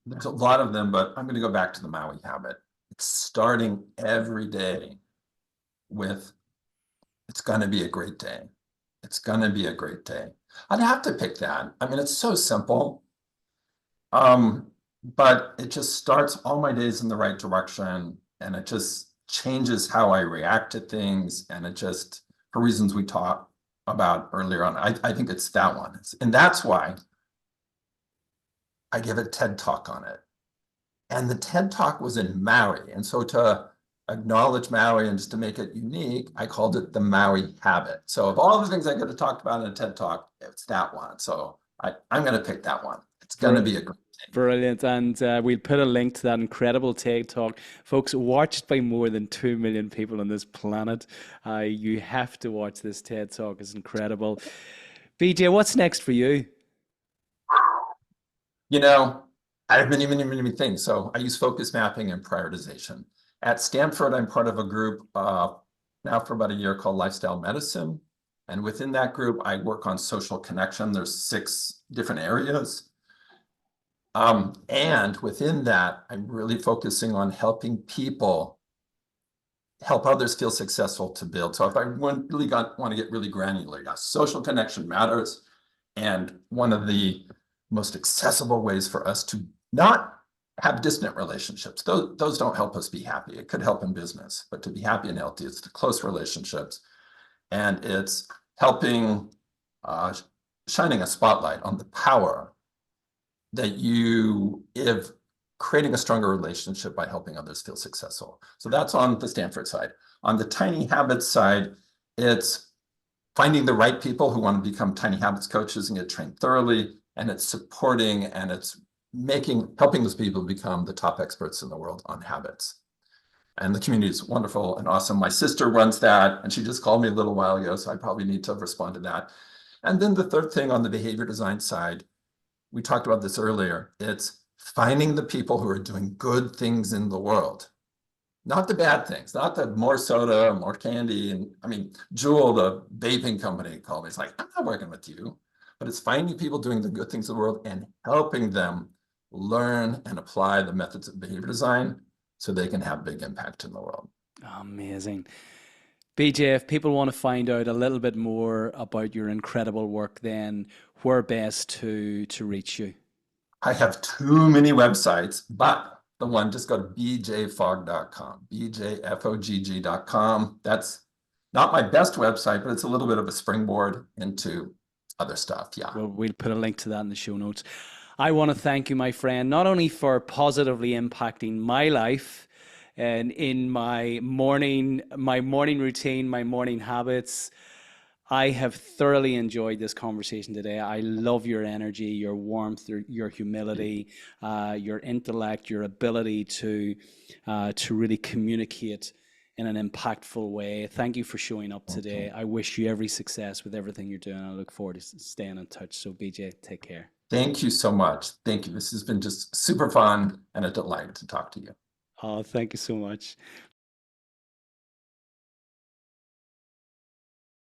There's a lot of them, but I'm going to go back to the Maui habit. It's starting every day with, it's going to be a great day. It's going to be a great day. I'd have to pick that. I mean, it's so simple. But it just starts all my days in the right direction, and it just changes how I react to things. And it just, for reasons we talked about earlier on, I think it's that one. And that's why I give a TED Talk on it. And the TED Talk was in Maui. And so to acknowledge Maui and just to make it unique, I called it the Maui habit. So of all the things I could have talked about in a TED Talk, it's that one. So I'm going to pick that one. It's going to be a great thing. Brilliant. And we'll put a link to that incredible TED Talk. Folks, watched by more than 2 million people on this planet. You have to watch this TED Talk. It's incredible. BJ, what's next for you? I have many things. So I use focus mapping and prioritization. At Stanford, I'm part of a group now for about a year called Lifestyle Medicine. And within that group, I work on social connection. There's 6 different areas. And within that, I'm really focusing on helping people help others feel successful to build. So if I want to get really granular, social connection matters. And one of the most accessible ways for us to not have distant relationships, those don't help us be happy. It could help in business, but to be happy and healthy, it's the close relationships. And it's helping, shining a spotlight on the power that you give creating a stronger relationship by helping others feel successful. So that's on the Stanford side. On the Tiny Habits side, it's finding the right people who want to become Tiny Habits coaches and get trained thoroughly, and it's supporting and it's helping those people become the top experts in the world on habits. And the community is wonderful and awesome. My sister runs that, and she just called me a little while ago, so I probably need to respond to that. And then the third thing on the behavior design side, we talked about this earlier, it's finding the people who are doing good things in the world. Not the bad things, not the more soda, more candy. And I mean, Juul, the vaping company, called me. It's like, I'm not working with you. But it's finding people doing the good things in the world and helping them learn and apply the methods of behavior design so they can have big impact in the world. Amazing. BJ, if people want to find out a little bit more about your incredible work, then where best to reach you? I have too many websites, but the one, just go to bjfogg.com, bjfogg.com. That's not my best website, but it's a little bit of a springboard into other stuff. Yeah. Well, we'll put a link to that in the show notes. I want to thank you, my friend, not only for positively impacting my life and in my morning routine, my morning habits. I have thoroughly enjoyed this conversation today. I love your energy, your warmth, your humility, your intellect, your ability to really communicate in an impactful way. Thank you for showing up today. I wish you every success with everything you're doing. I look forward to staying in touch. So, BJ, take care. Thank you so much. Thank you. This has been just super fun and a delight to talk to you. Oh, thank you so much.